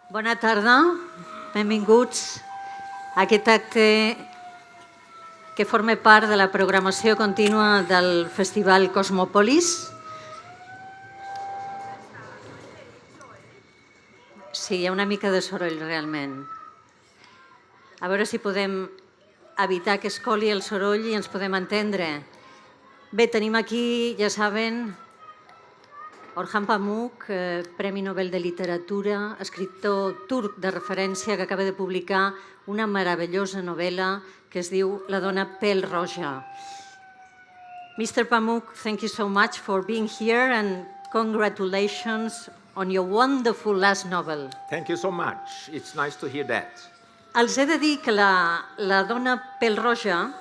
Bona tarda, benvinguts a aquest acte que forma part de la programació contínua del Festival Kosmopolis. Sí, hi ha una mica de soroll realment. A veure si podem evitar que es coli el soroll i ens podem entendre. Bé, tenim aquí, ja saben, Orhan Pamuk, Premi Nobel de Literatura, escriptor turc de referència que acaba de publicar una meravellosa novel·la que es diu La dona pèl roja. Mr. Pamuk, thank you so much for being here and congratulations on your wonderful last novel. Thank you so much. It's nice to hear that. Els he de dir que La dona pèl roja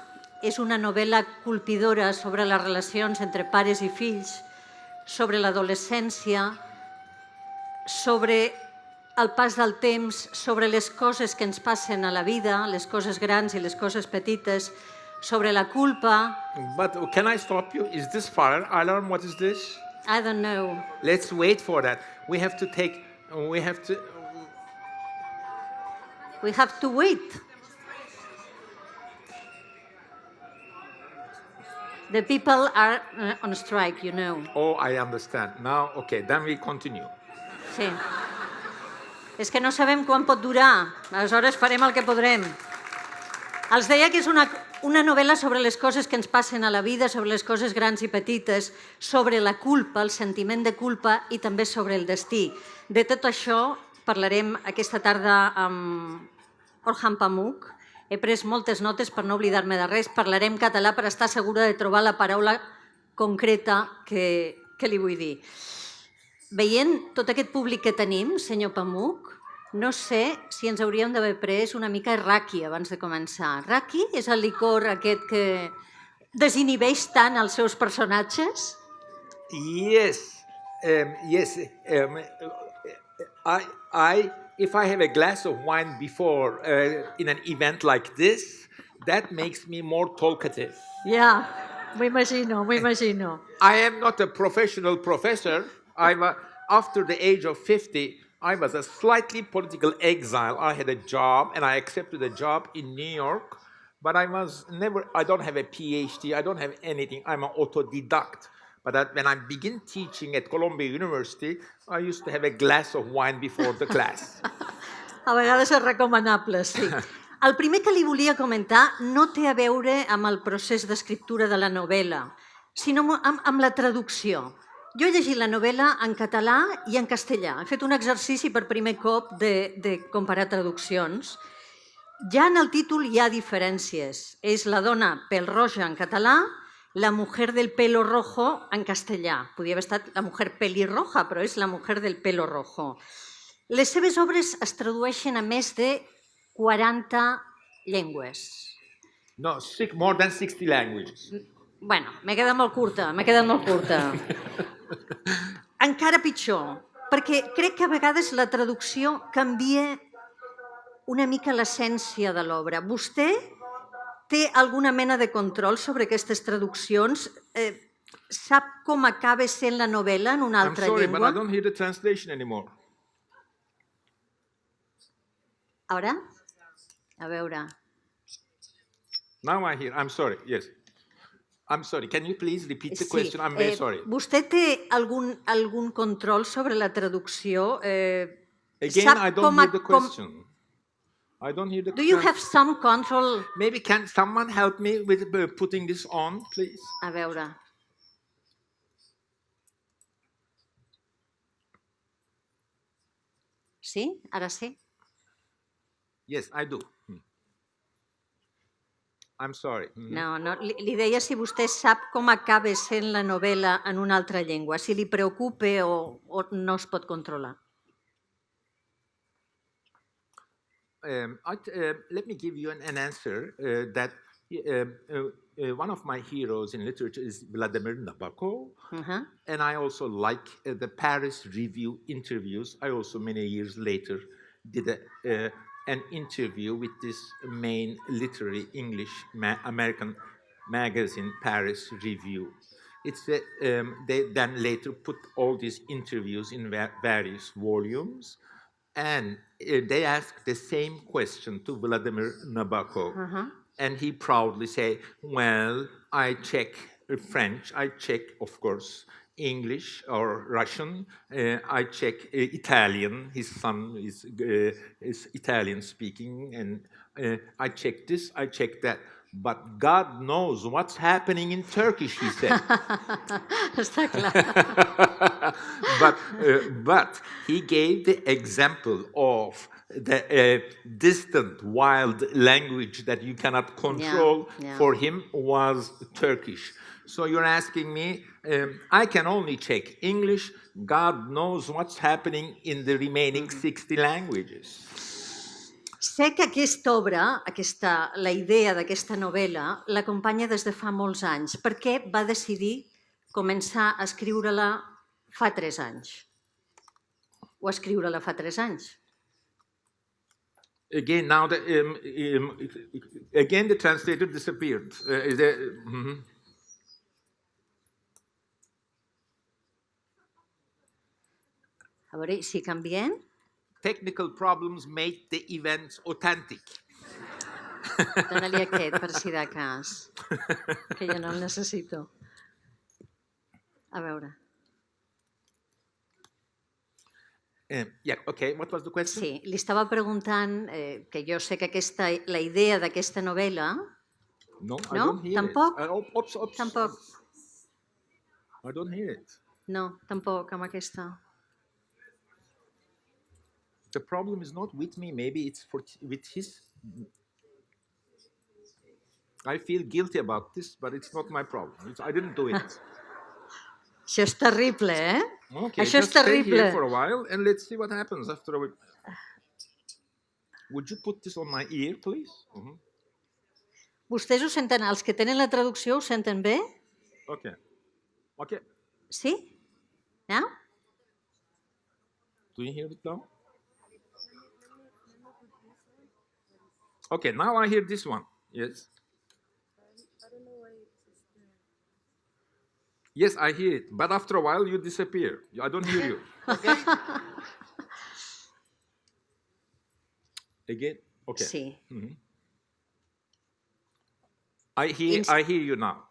és una novel·la colpidora sobre les relacions entre pares i fills, sobre l'adolescència, sobre el pas del temps, sobre les coses que ens passen a la vida, les coses grans i les coses petites, sobre la culpa. But can I stop you? Is this fire alarm? What is this? I don't know. Let's wait for that. We have to wait. The people are on strike, you know. Oh, I understand. Now, okay, then we continue. Sí. És que no sabem quan pot durar, aleshores farem el que podrem. Els deia que és una novel·la sobre les coses que ens passen a la vida, sobre les coses grans i petites, sobre la culpa, el sentiment de culpa i també sobre el destí. De tot això parlarem aquesta tarda amb Orhan Pamuk. He pres moltes notes per no oblidar-me de res. Parlarem català per estar segura de trobar la paraula concreta que li vull dir. Veient tot aquest públic que tenim, senyor Pamuk, no sé si ens hauríem d'haver pres una mica raki abans de començar. Raki és el licor aquest que desinhibeix tant els seus personatges? Yes. If I have a glass of wine before in an event like this, that makes me more talkative. Yeah, m'ho imagino. I am not a professional professor. After the age of 50, I was a slightly political exile. I had a job, and I accepted a job in New York, but I don't have a PhD, I don't have anything. I'm an autodidact. But when I begin teaching at Columbia University, I used to have a glass of wine before the class. A vegades és recomanable, sí. El primer que li volia comentar no té a veure amb el procés d'escriptura de la novel·la, sinó amb la traducció. Jo he llegit la novel·la en català i en castellà. He fet un exercici per primer cop de comparar traduccions. Ja en el títol hi ha diferències. És La dona pèl roja en català, La mujer del pelo rojo en castellà. Podria haver estat La mujer pelirroja, però és La mujer del pelo rojo. Les seves obres es tradueixen a més de 40 llengües. No, more than 60 languages. Bueno, m'he quedat molt curta. Encara pitjor, perquè crec que a vegades la traducció canvia una mica l'essència de l'obra. Vostè té alguna mena de control sobre aquestes traduccions? Sap com acaba sent la novel·la en una altra llengua? I'm sorry, but I don't hear the translation anymore. Ara? A veure. Now I hear. I'm sorry, yes. I'm sorry, can you please repeat the question? I'm very sorry. Vostè té algun control sobre la traducció? Again, I don't hear the question. I don't hear the question. Do you have some control? Maybe can someone help me with putting this on, please? A veure. Sí? Ara sí? Yes, I do. I'm sorry. No, li deia si vostè sap com acaba sent la novel·la en una altra llengua, si li preocupa o no es pot controlar. Let me give you an answer that one of my heroes in literature is Vladimir Nabokov, and I also like the Paris Review interviews. I also, many years later, did an interview with this main literary English American magazine, Paris Review. They then later put all these interviews in various volumes. And they asked the same question to Vladimir Nabokov. And he proudly said, well, I check French, I check, of course, English or Russian, I check Italian, his son is Italian speaking, and I check this, I check that. But God knows what's happening in Turkish, he said. Està clar. But he gave the example of the distant, wild language that you cannot control. For him was Turkish. So you're asking me, I can only check English. God knows what's happening in the remaining 60 languages. Sé que aquesta obra, la idea d'aquesta novel·la, l'acompanya des de fa molts anys. Per què va decidir començar a escriure-la fa 3 anys? O escriure-la fa 3 anys? Again, now again the translator disappeared. A veure, si canviem... Technical problems made the events authentic. Dóna-li aquest, per si de cas, que jo no el necessito. A veure. Yeah, okay, what was the question? Sí, li estava preguntant que jo sé que la idea d'aquesta novel·la... No, I don't hear tampoc? it. Oops. Tampoc. I don't hear it. No, tampoc, amb aquesta. The problem is not with me. Maybe it's with his. I feel guilty about this, but it's not my problem. I didn't do it. Això és terrible, eh? Okay, Això és just stay terrible. here for a while and let's see what happens after a while. Would you put this on my ear, please? Vostès ho senten, els que tenen la traducció ho senten bé? Okay. Sí? Now? Do you hear it now? Okay, now I hear this one. Yes. I don't know why it's there. Yes, I hear it, but after a while you disappear. I don't hear you. Okay? Again? Okay. Sí. I hear you now.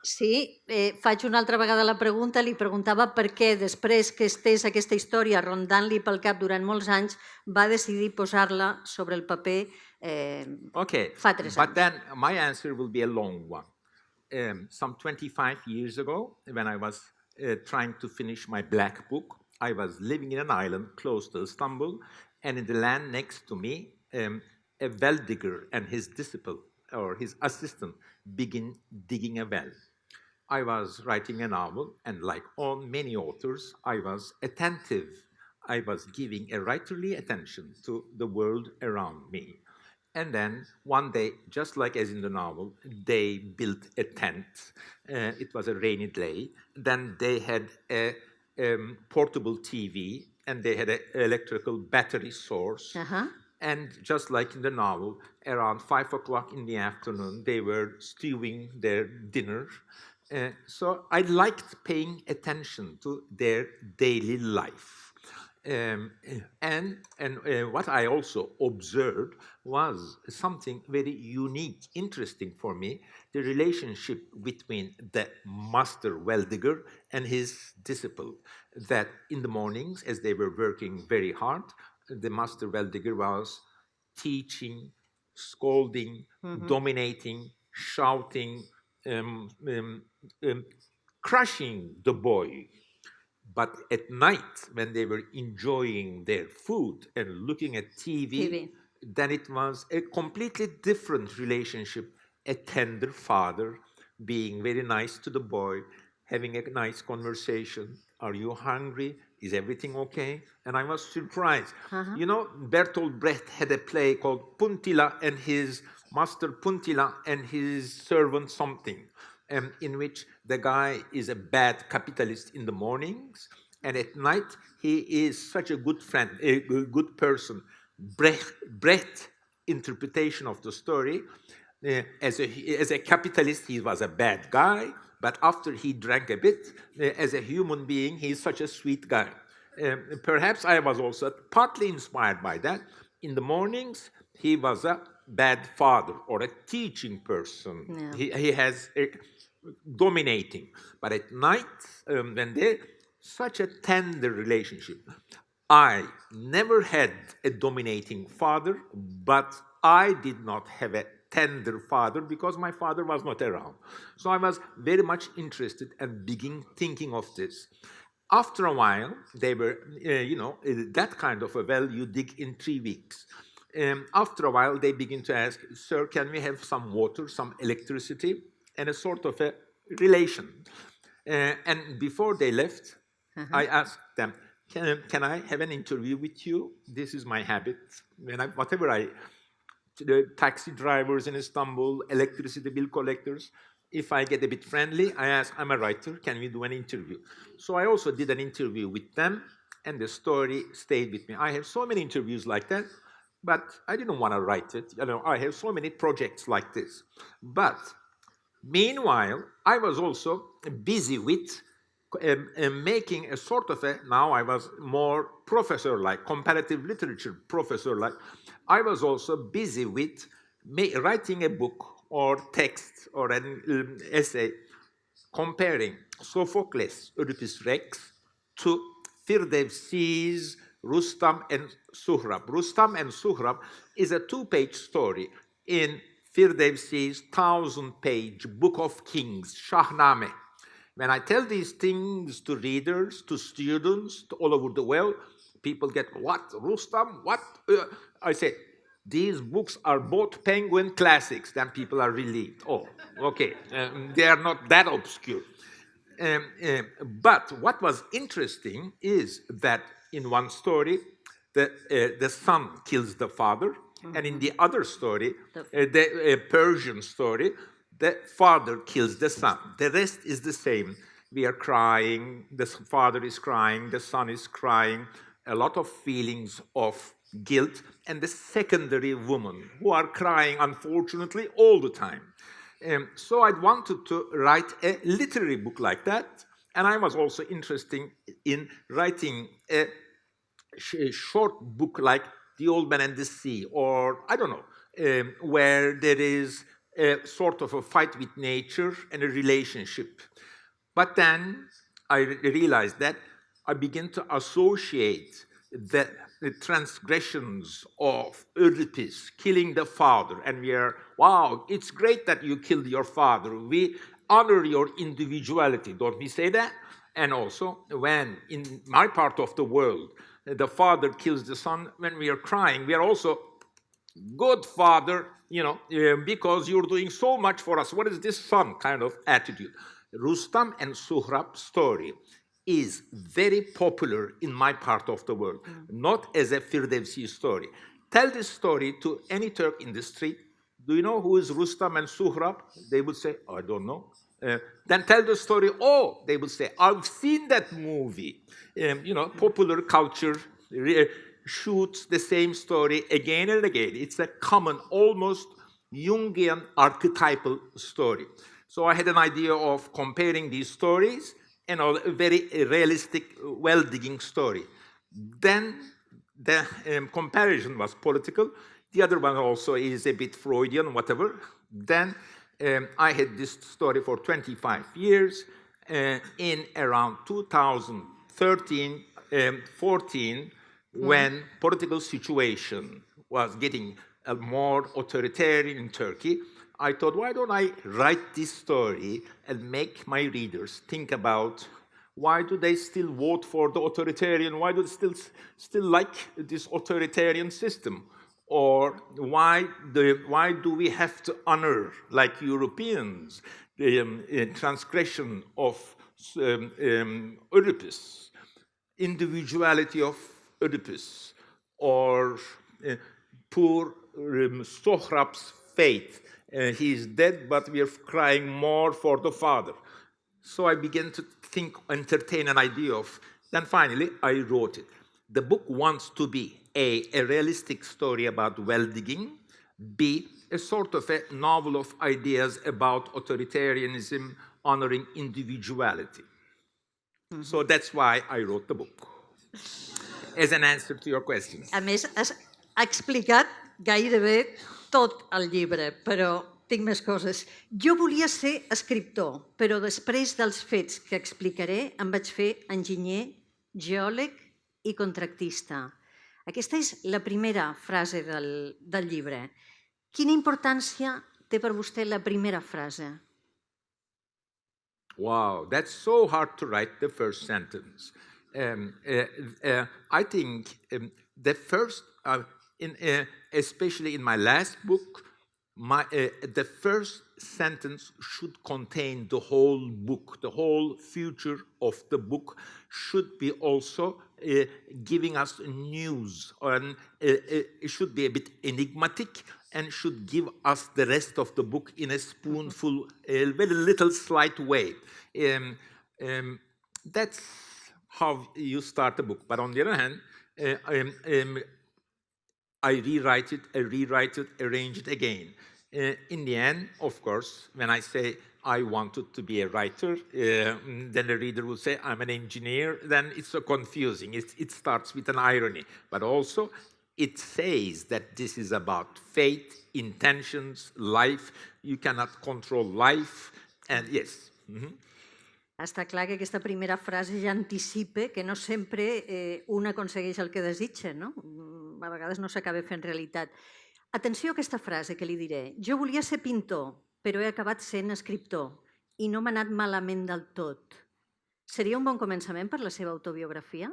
Sí, faig una altra vegada la pregunta. Li preguntava per què, després que estés aquesta història rondant-li pel cap durant molts anys, va decidir posar-la sobre el paper fa 3 anys. But then my answer will be a long one. Some 25 years ago, when I was trying to finish my black book, I was living in an island close to Istanbul, and in the land next to me, a well digger and his disciple, or his assistant, begin digging a well. I was writing a novel, and like all many authors, I was attentive. I was giving a writerly attention to the world around me. And then one day, just like as in the novel, they built a tent. It was a rainy day. Then they had a portable TV, and they had an electrical battery source. And just like in the novel, around 5 o'clock in the afternoon, they were stewing their dinner. So I liked paying attention to their daily life. And what I also observed was something very unique, interesting for me, the relationship between the master well-digger and his disciple. That in the mornings, as they were working very hard, the master well-digger was teaching, scolding, dominating, shouting, crushing the boy. But at night, when they were enjoying their food and looking at TV, then it was a completely different relationship. A tender father being very nice to the boy, having a nice conversation. Are you hungry? Is everything okay? And I was surprised. You know, Bertolt Brecht had a play called Puntila and his master Puntila and his servant something, in which the guy is a bad capitalist in the mornings, and at night he is such a good friend, a good person. Brecht interpretation of the story, as a capitalist, he was a bad guy, but after he drank a bit, as a human being, he is such a sweet guy. Perhaps I was also partly inspired by that. In the mornings, he was a bad father or a teaching person. Yeah. He has a dominating. But at night, when they such a tender relationship. I never had a dominating father, but I did not have a tender father because my father was not around. So I was very much interested and begin thinking of this. After a while, they were, that kind of a well you dig in 3 weeks. After a while, they begin to ask, sir, can we have some water, some electricity, and a sort of a relation. And before they left, I asked them, can I have an interview with you? This is my habit. The taxi drivers in Istanbul, electricity bill collectors, if I get a bit friendly, I ask, I'm a writer, can we do an interview? So I also did an interview with them, and the story stayed with me. I have so many interviews like that, but I didn't want to write it. I have so many projects like this. But meanwhile, I was also busy with making a sort of now I was more professor-like, comparative literature professor-like. I was also busy with writing a book or text or an essay comparing Sophocles' Oedipus Rex to Firdevsi's Rustam and Suhrab. Rustam and Suhrab is a 2-page story in Firdevsi's 1,000-page Book of Kings, Shahnameh. When I tell these things to readers, to students, to all over the world, people get, what, Rustam, what? I say, these books are both Penguin classics. Then people are relieved. Oh, okay, they are not that obscure. But what was interesting is that in one story, the son kills the father, and in the other story, the Persian story, the father kills the son. The rest is the same. We are crying, the father is crying, the son is crying, a lot of feelings of guilt, and the secondary women who are crying, unfortunately, all the time. So I wanted to write a literary book like that, and I was also interested in writing a short book like The Old Man and the Sea, or I don't know, where there is a sort of a fight with nature and a relationship. But then I realized that I began to associate the transgressions of Oedipus killing the father, and we are, wow, it's great that you killed your father. We honor your individuality, don't we say that? And also, when in my part of the world, the father kills the son, when we are crying, we are also, good father, because you're doing so much for us. What is this son kind of attitude? Rustam and Suhrab story is very popular in my part of the world, not as a Firdevsi story. Tell this story to any Turk in the street. Do you know who is Rustam and Suhrab? They would say, I don't know. Then tell the story, oh, they would say, I've seen that movie. Popular culture shoots the same story again and again. It's a common, almost Jungian archetypal story. So I had an idea of comparing these stories and a very realistic, well-digging story. Then the comparison was political. The other one also is a bit Freudian, whatever. Then I had this story for 25 years. In around 2013, 14, when political situation was getting more authoritarian in Turkey, I thought, why don't I write this story and make my readers think about why do they still vote for the authoritarian? Why do they still like this authoritarian system? Or why do we have to honor, like Europeans, the transgression of Oedipus, individuality of Oedipus, or poor Sohrab's fate? He is dead, but we are crying more for the father. So I began to entertain an idea of, then finally I wrote it. The book wants to be A, realistic story about well-digging, B, a sort of a novel of ideas about authoritarianism, honoring individuality. So that's why I wrote the book. as an answer to your questions. A més, ha explicat gairebé tot el llibre, però tinc més coses. Jo volia ser escriptor, però després dels fets que explicaré em vaig fer enginyer, geòleg i contractista. Aquesta és la primera frase del llibre. Quina importància té per vostè la primera frase? Wow, that's so hard to write the first sentence. I think the first, especially in my last book, the first sentence should contain the whole book. The whole future of the book should be also giving us news, and it should be a bit enigmatic and should give us the rest of the book in a spoonful, a very little slight way. That's how you start a book. But on the other hand, I rewrite it, arrange it again. In the end, of course, when I say I wanted to be a writer, then the reader will say I'm an engineer, then it's so confusing. It starts with an irony. But also, it says that this is about fate, intentions, life. You cannot control life, and yes. Mm-hmm. Està clar que aquesta primera frase ja anticipa que no sempre un aconsegueix el que desitja, no? A vegades no s'acaba fent realitat. Atenció a aquesta frase que li diré. Jo volia ser pintor, però he acabat sent escriptor i no m'ha anat malament del tot. Seria un bon començament per la seva autobiografia?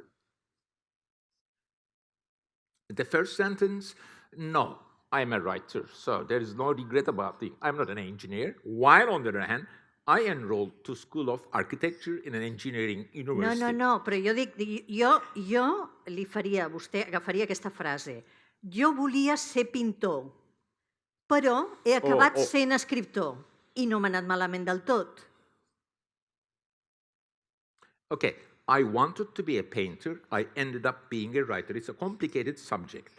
The first sentence, no, I'm a writer, so there is no regret about it. I'm not an engineer. While on the other hand, I enrolled to School of Architecture in an engineering university. No, però jo dic, jo li faria, vostè agafaria aquesta frase. Jo volia ser pintor, però he acabat sent escriptor i no m'ha anat malament del tot. Okay, I wanted to be a painter. I ended up being a writer. It's a complicated subject.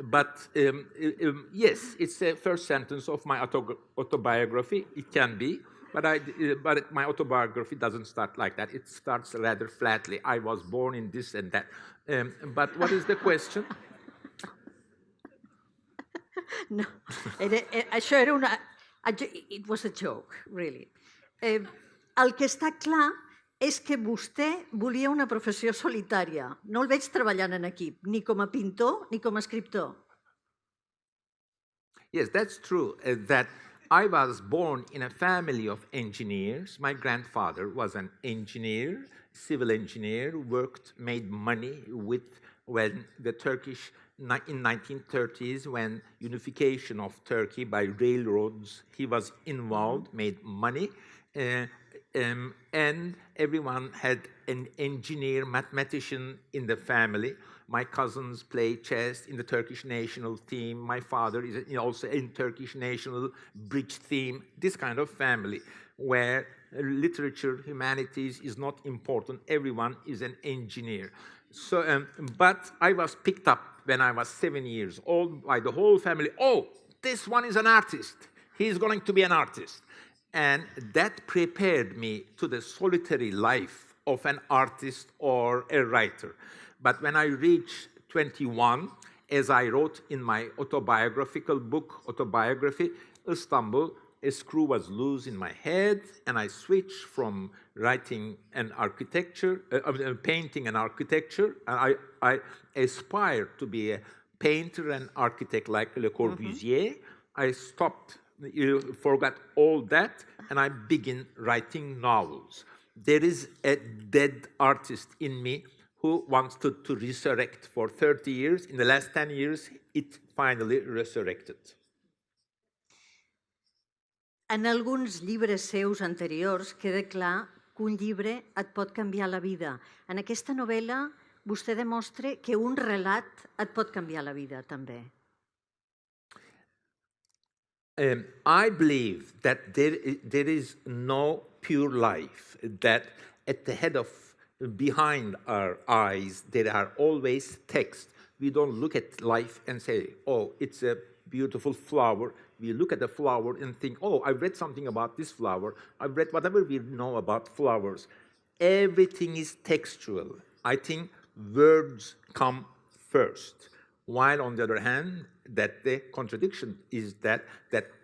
But yes, it's the first sentence of my autobiography. It can be, but my autobiography doesn't start like that. It starts rather flatly. I was born in this and that. But what is the question? No, això era una... It was a joke, really. El que està clar és que vostè volia una professió solitària. No el veig treballant en equip, ni com a pintor ni com a escriptor. Yes, that's true. That I was born in a family of engineers. My grandfather was an engineer, civil engineer, made money when the Turkish, in 1930s, when unification of Turkey by railroads, he was involved, made money. And everyone had an engineer, mathematician in the family. My cousins play chess in the Turkish national team. My father is also in Turkish national bridge team. This kind of family where literature, humanities is not important. Everyone is an engineer. So, but I was picked up when I was 7 years old by the whole family. Oh, this one is an artist. He's going to be an artist. And that prepared me to the solitary life of an artist or a writer. But when I reached 21, as I wrote in my autobiographical book, Autobiography, Istanbul, a screw was loose in my head, and I switched from writing and architecture, painting and architecture. And I aspired to be a painter and architect like Le Corbusier. I stopped. You forgot all that, and I begin writing novels. There is a dead artist in me who wants to resurrect for 30 years. In the last 10 years, it finally resurrected. En alguns llibres seus anteriors queda clar que un llibre et pot canviar la vida. En aquesta novel·la vostè demostra que un relat et pot canviar la vida, també. I believe that there is no pure life, that at the head of, behind our eyes, there are always texts. We don't look at life and say, oh, it's a beautiful flower. We look at the flower and think, oh, I've read something about this flower. I've read whatever we know about flowers. everything is textual. I think words come first. While on the other hand, that the contradiction is that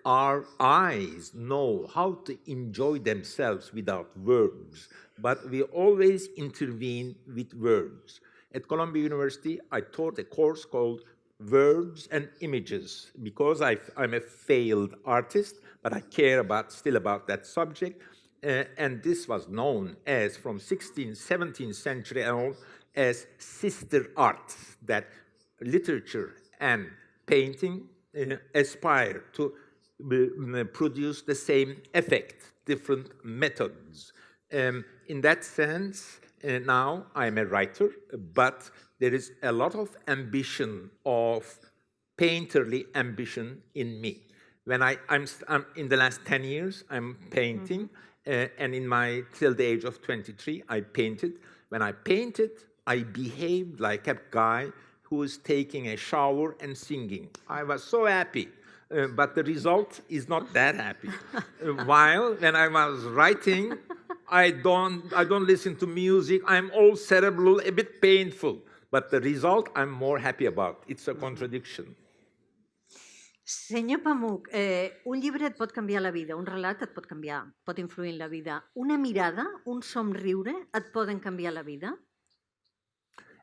our eyes know how to enjoy themselves without words, but we always intervene with words. At Columbia University, I taught a course called Words and Images because I'm a failed artist, but I care still about that subject. And this was known as, from 16th, 17th century on, as sister arts, that literature and painting aspire to produce the same effect, different methods. In that sense, now I'm a writer, but there is a lot of ambition, of painterly ambition in me. When I'm in the last 10 years, I'm painting, and till the age of 23, I painted. When I painted, I behaved like a guy who was taking a shower and singing. I was so happy, but the result is not that happy. While when I was writing, I don't listen to music. I'm all cerebral, a bit painful, but the result I'm more happy about. It's a contradiction. Senyor Pamuk, un llibre et pot canviar la vida, un relat et pot canviar, pot influir en la vida. Una mirada, un somriure et poden canviar la vida?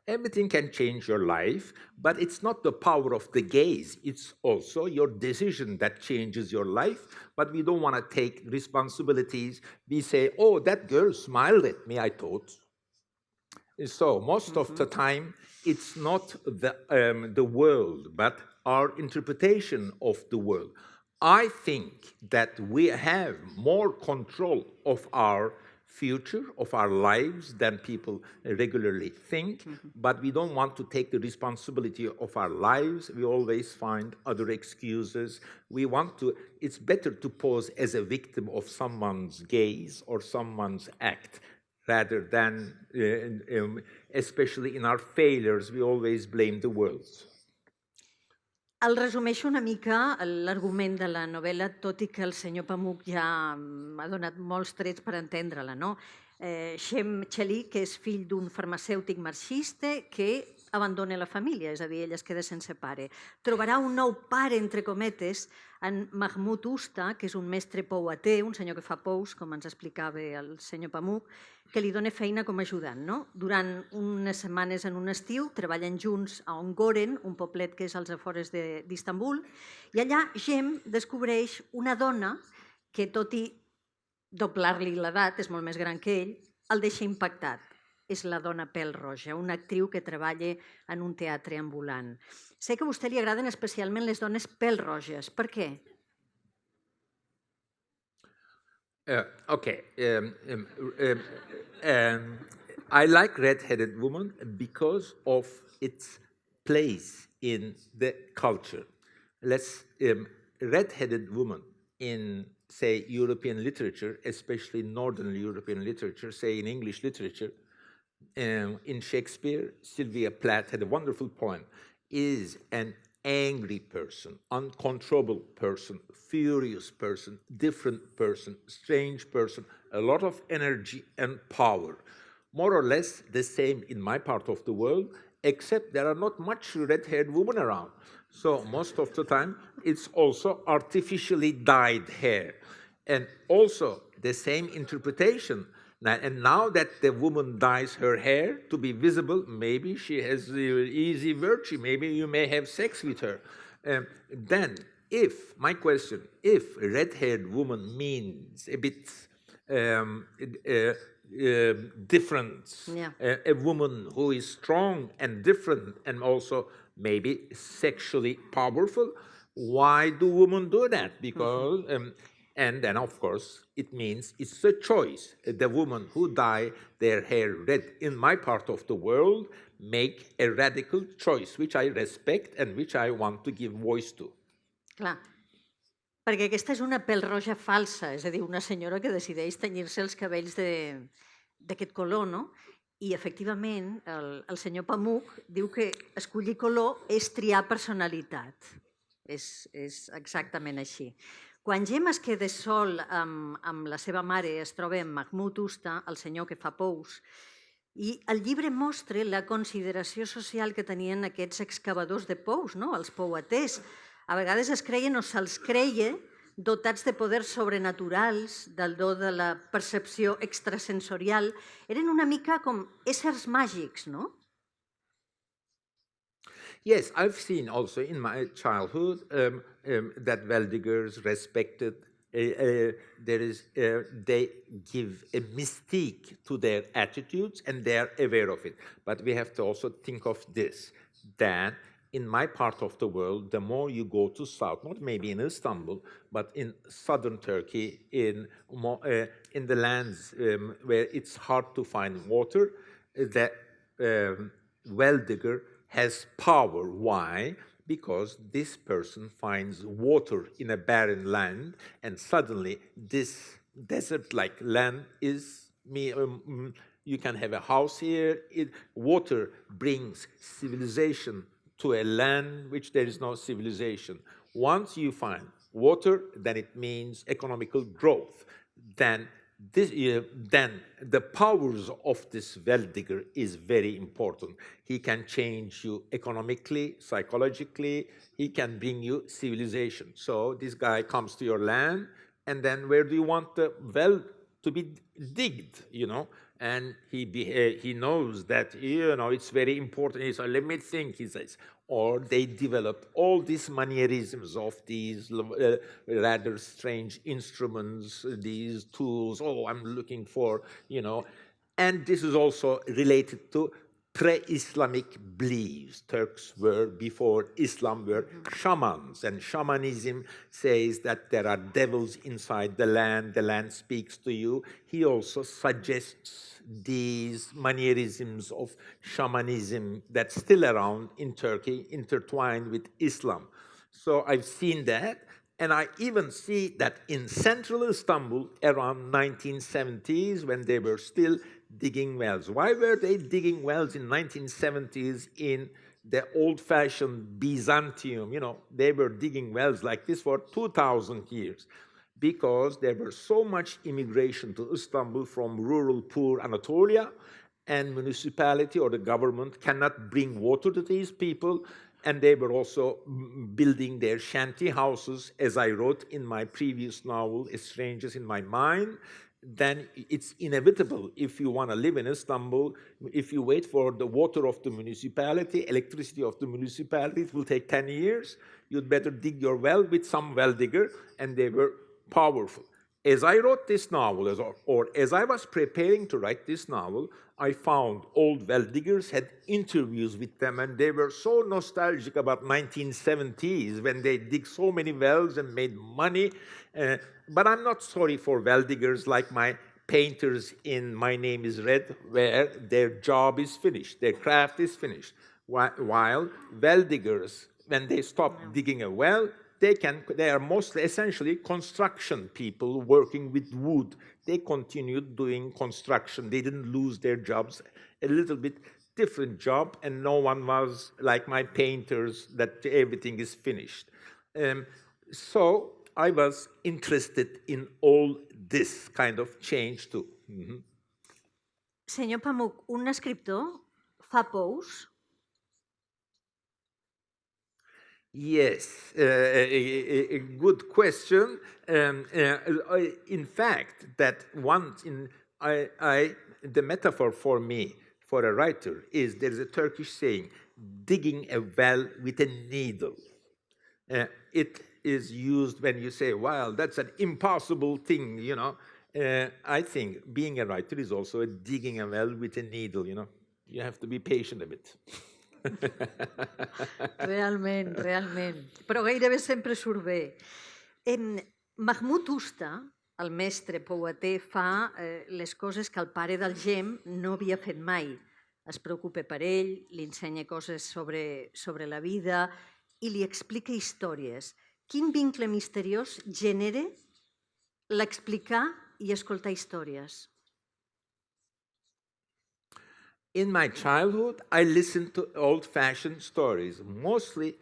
Everything can change your life, but it's not the power of the gaze. It's also your decision that changes your life, but we don't want to take responsibilities. We say, oh, that girl smiled at me, I thought. So most of the time, it's not the world, but our interpretation of the world. I think that we have more control of our future, of our lives, than people regularly think, but we don't want to take the responsibility of our lives. We always find other excuses. It's better to pose as a victim of someone's gaze or someone's act, rather than, especially in our failures, we always blame the world. El resumeixo una mica l'argument de la novel·la, tot i que el senyor Pamuk ja m'ha donat molts trets per entendre-la, no? Shem Cheli, que és fill d'un farmacèutic marxista que abandona la família, és a dir, ell es queda sense pare. Trobarà un nou pare, entre cometes, en Mahmoud Usta, que és un mestre pouater, un senyor que fa pous, com ens explicava el senyor Pamuk, que li dona feina com a ajudant. Durant unes setmanes en un estiu treballen junts a Ongoren, un poblet que és als afores d'Istanbul, i allà Shem descobreix una dona que, tot i doblar-li l'edat, és molt més gran que ell, el deixa impactat. És la dona pèl-roja, una actriu que treballa en un teatre ambulant. Sé que a vostè li agraden especialment les dones pèl-roges. Per què? Okay. I like red-headed women because of its place in the culture. Red-headed women in, say, European literature, especially Northern European literature, say in English literature, in Shakespeare, Sylvia Plath had a wonderful poem, is an angry person, uncontrollable person, furious person, different person, strange person, a lot of energy and power. More or less the same in my part of the world, except there are not much red-haired women around. So most of the time, it's also artificially dyed hair. And also the same interpretation. And now that the woman dyes her hair to be visible, maybe she has the easy virtue, maybe you may have sex with her. Then, if red-haired woman means a bit different, a woman who is strong and different and also maybe sexually powerful, why do women do that? Because... And then, of course, it means it's a choice. The women who dye their hair red in my part of the world make a radical choice, which I respect and which I want to give voice to. Clar, perquè aquesta és una pèl-roja falsa, és a dir, una senyora que decideix tenyir-se els cabells d'aquest color, no? I, efectivament, el senyor Pamuk diu que escollir color és triar personalitat. És exactament així. Quan Gem es queda sol amb la seva mare, es troba amb Mahmud Usta, el senyor que fa pous, i el llibre mostra la consideració social que tenien aquests excavadors de pous, no? Els pouaters. A vegades es creien o se'ls creia dotats de poders sobrenaturals, del do de la percepció extrasensorial. Eren una mica com éssers màgics, no? Yes, I've seen also in my childhood that well-diggers respected. They give a mystique to their attitudes, and they are aware of it. But we have to also think of this: that in my part of the world, the more you go to south, not maybe in Istanbul, but in southern Turkey, in the lands where it's hard to find water, the well-digger has power. Why? Because this person finds water in a barren land, and suddenly this desert-like land is you can have a house here. Water brings civilization to a land which there is no civilization. Once you find water, then it means economical growth. Then the powers of this well-digger is very important. He can change you economically, psychologically. He can bring you civilization. So this guy comes to your land, and then where do you want the well to be digged, And he knows that, it's very important. He says, let me think, he says. Or they developed all these mannerisms of these rather strange instruments, these tools. Oh, I'm looking for, And this is also related to pre-Islamic beliefs. Turks were, before Islam, were shamans, and shamanism says that there are devils inside the land speaks to you. He also suggests these mannerisms of shamanism that's still around in Turkey, intertwined with Islam. So I've seen that, and I even see that in central Istanbul around 1970s, when they were still digging wells. Why were they digging wells in 1970s in the old-fashioned Byzantium? They were digging wells like this for 2,000 years because there was so much immigration to Istanbul from rural, poor Anatolia, and municipality or the government cannot bring water to these people, and they were also building their shanty houses, as I wrote in my previous novel, Strangers in My Mind. Then it's inevitable if you want to live in Istanbul, if you wait for the water of the municipality, electricity of the municipality, it will take 10 years. You'd better dig your well with some well digger, and they were powerful. As I wrote this novel, or as I was preparing to write this novel, I found old well diggers, had interviews with them, and they were so nostalgic about 1970s when they dig so many wells and made money. But I'm not sorry for well diggers like my painters in My Name is Red, where their job is finished, their craft is finished. While well diggers, when they stop digging a well, they are mostly essentially construction people working with wood. They continued doing construction. They didn't lose their jobs. A little bit different job, and no one was like my painters that everything is finished. So I was interested in all this kind of change too. Mm-hmm. Senyor Pamuk, un escriptor fa pous? Yes, a good question. In fact, that once the metaphor for me, for a writer, is there's a Turkish saying, digging a well with a needle. It is used when you say, well, that's an impossible thing, I think being a writer is also digging a well with a needle, You have to be patient a bit. Realment. Però gairebé sempre surt bé. Mahmud Usta, el mestre pouater, fa les coses que el pare del Gem no havia fet mai. Es preocupa per ell, li ensenya coses sobre la vida i li explica històries. Quin vincle misteriós genera l'explicar i escoltar històries? In my childhood, I listened to old-fashioned stories, mostly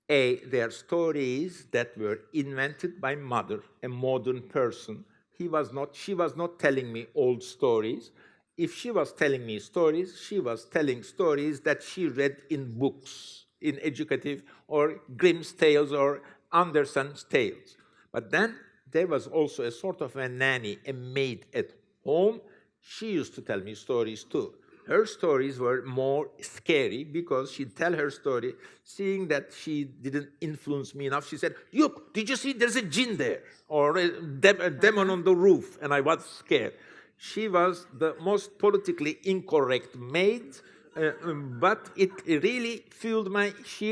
They are stories that were invented by mother, a modern person. She was not telling me old stories. If she was telling me stories, she was telling stories that she read in books, in educative, or Grimm's tales or Andersen's tales. But then there was also a sort of a nanny, a maid at home. She used to tell me stories too. Her stories were more scary because she'd tell her story, seeing that she didn't influence me enough. She said, "Look, did you see there's a jinn there? Or a demon on the roof?" And I was scared. She was the most politically incorrect maid, but she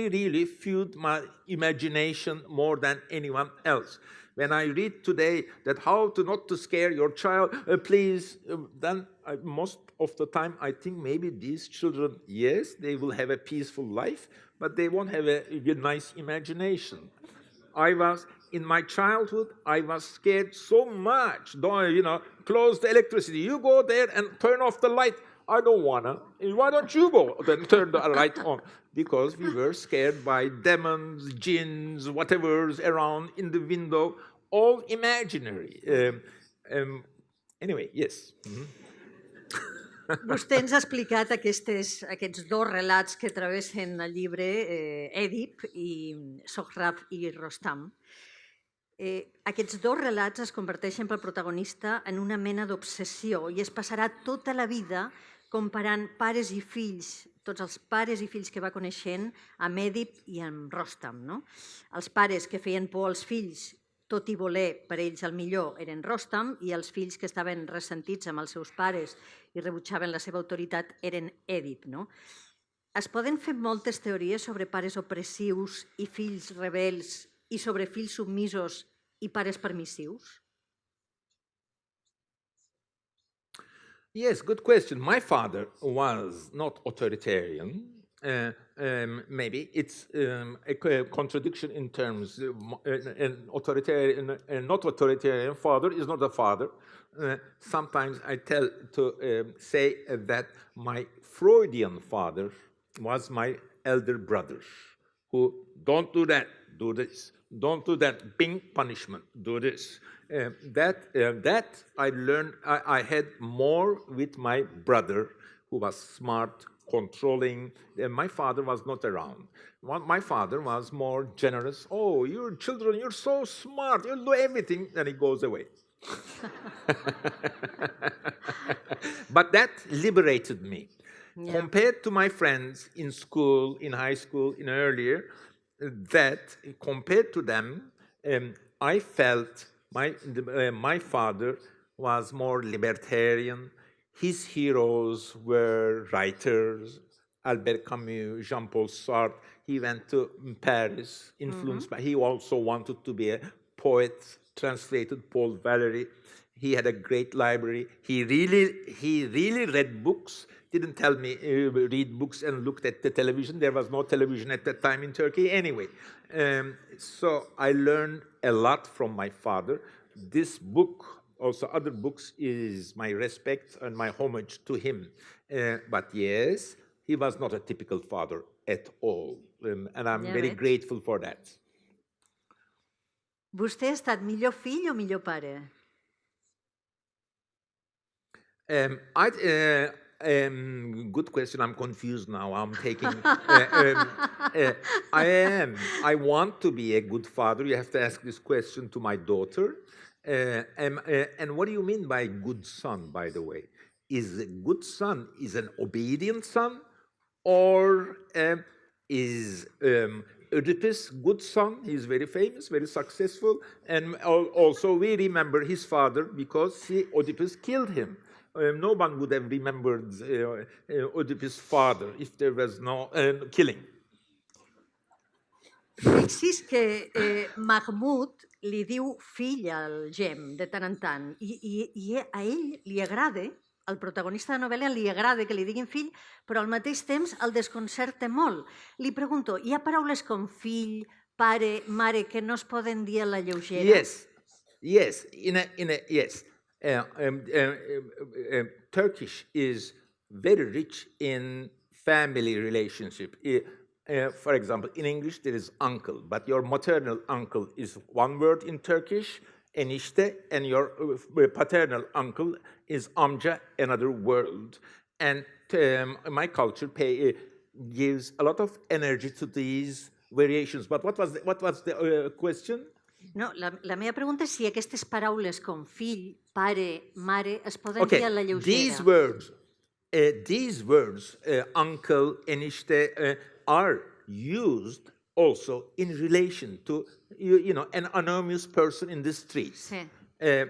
really fueled my imagination more than anyone else. When I read today that how to not to scare your child, please, then most of the time I think maybe these children, yes, they will have a peaceful life, but they won't have a nice imagination. In my childhood, I was scared so much. Close the electricity. You go there and turn off the light. I don't wanna. Why don't you go then turn the light on? Because we were scared by demons, jinns, whatever's around in the window, all imaginary. Anyway, yes. Vostè ens ha explicat aquests dos relats que travessen el llibre, Èdip i Sohrab i Rostam. Aquests dos relats es converteixen pel protagonista en una mena d'obsessió i es passarà tota la vida comparant pares i fills, tots els pares i fills que va coneixent amb Èdip i amb Rostam. No? Els pares que feien por als fills, tot i voler per ells el millor, eren Rostam, i els fills que estaven ressentits amb els seus pares i rebutjaven la seva autoritat eren Èdip. No? Es poden fer moltes teories sobre pares opressius i fills rebels i sobre fills submisos i pares permissius? Yes, good question. My father was not authoritarian. Maybe it's a contradiction in terms. An authoritarian, not authoritarian father is not a father. Sometimes I tell to say that my Freudian father was my elder brother, who don't do that, do this. Don't do that, bing, punishment, do this. That I learned, I had more with my brother, who was smart, controlling. My father was not around. My father was more generous. Oh, you children, you're so smart, you'll do everything. Then he goes away. But that liberated me. Yeah. Compared to my friends in school, in high school, in earlier, that compared to them, I felt my father was more libertarian. His heroes were writers, Albert Camus, Jean-Paul Sartre. He went to Paris, influenced by. He also wanted to be a poet, translated Paul Valéry. He had a great library. He really read books. Didn't tell me read books and looked at the television. There was no television at that time in Turkey anyway. So I learned a lot from my father. This book, also other books, is my respect and my homage to him. But yes, he was not a typical father at all. And I'm very grateful for that. Vostè ha estat millor fill o millor pare? Good question. I'm confused now. I'm taking. I want to be a good father. You have to ask this question to my daughter. And what do you mean by good son, by the way? Is a good son is an obedient son, or is Oedipus good son? He's very famous, very successful, and also we remember his father because Oedipus killed him. No one would have remembered Oedipus' father if there was no killing. Fixi's que Mahmud li diu fill al gem de tant en tant i a ell li agrada, al protagonista de la novel·la li agrada que li diguin fill, però al mateix temps el desconcerta molt. Li pregunto, hi ha paraules com fill, pare, mare que no es poden dir a la lleugera? Yes. Yes. Turkish is very rich in family relationship. For example, in English there is uncle, but your maternal uncle is one word in Turkish, enişte, and your paternal uncle is amca, another word. And my culture gives a lot of energy to these variations. But what was the question? No, la meva pregunta és si aquestes paraules com fill, pare, mare, es poden dir a la lleugera. These words, uncle, enişte, are used also in relation to an anonymous person in the streets. Sí.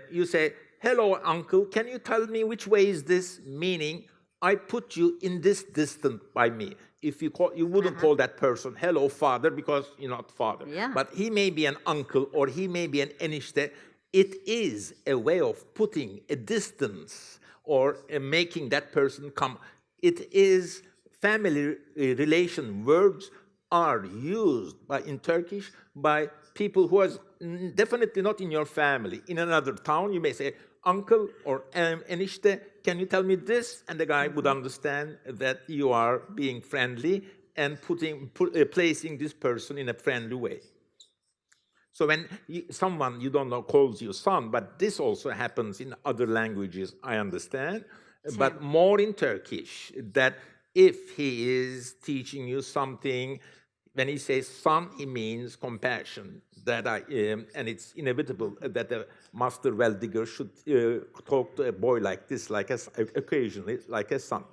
You say, hello, uncle, can you tell me which way is this? Meaning, I put you in this distance by me. If you wouldn't call that person, hello, father, because you're not father. Yeah. But he may be an uncle or he may be an enişte. It is a way of putting a distance or making that person come. It is family relation words are used in Turkish by people who are definitely not in your family. In another town, you may say, uncle or enişte, can you tell me this? And the guy would understand that you are being friendly and placing this person in a friendly way. So when someone you don't know calls you son, but this also happens in other languages, I understand, but more in Turkish, that if he is teaching you something, when he says son, he means compassion. And it's inevitable that a master well-digger should talk to a boy like this, occasionally, like a son.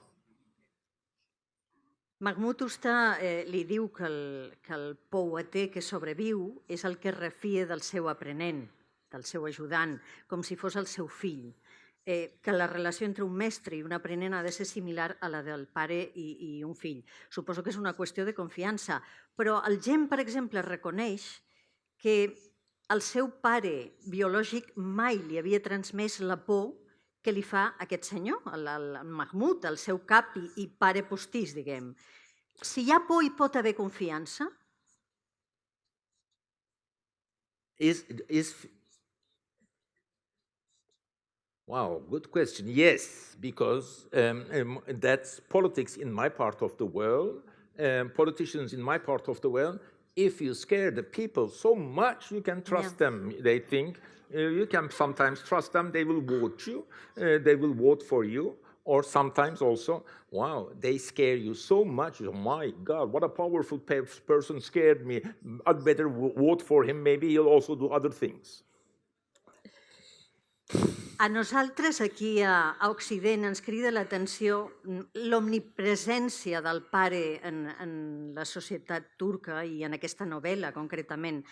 Mahmoud Usta li diu que el poueter que sobreviu és el que es refia del seu aprenent, del seu ajudant, com si fos el seu fill, que la relació entre un mestre i un aprenent ha de ser similar a la del pare i un fill. Suposo que és una qüestió de confiança, però el Gem, per exemple, reconeix que el seu pare biològic mai li havia transmès la por que li fa aquest senyor, el Mahmoud, el seu cap i pare postís, diguem. Si hi ha por, hi pot haver confiança? Wow, good question. Yes, because that's politics in my part of the world. Politicians in my part of the world, if you scare the people so much, you can trust them. They think you can sometimes trust them. They will vote you. They will vote for you. Or sometimes also, wow, they scare you so much. Oh my God, what a powerful person scared me. I'd better vote for him. Maybe he'll also do other things. A nosaltres, aquí a Occident, ens crida l'atenció l'omnipresència del pare en la societat turca i en aquesta novel·la, concretament.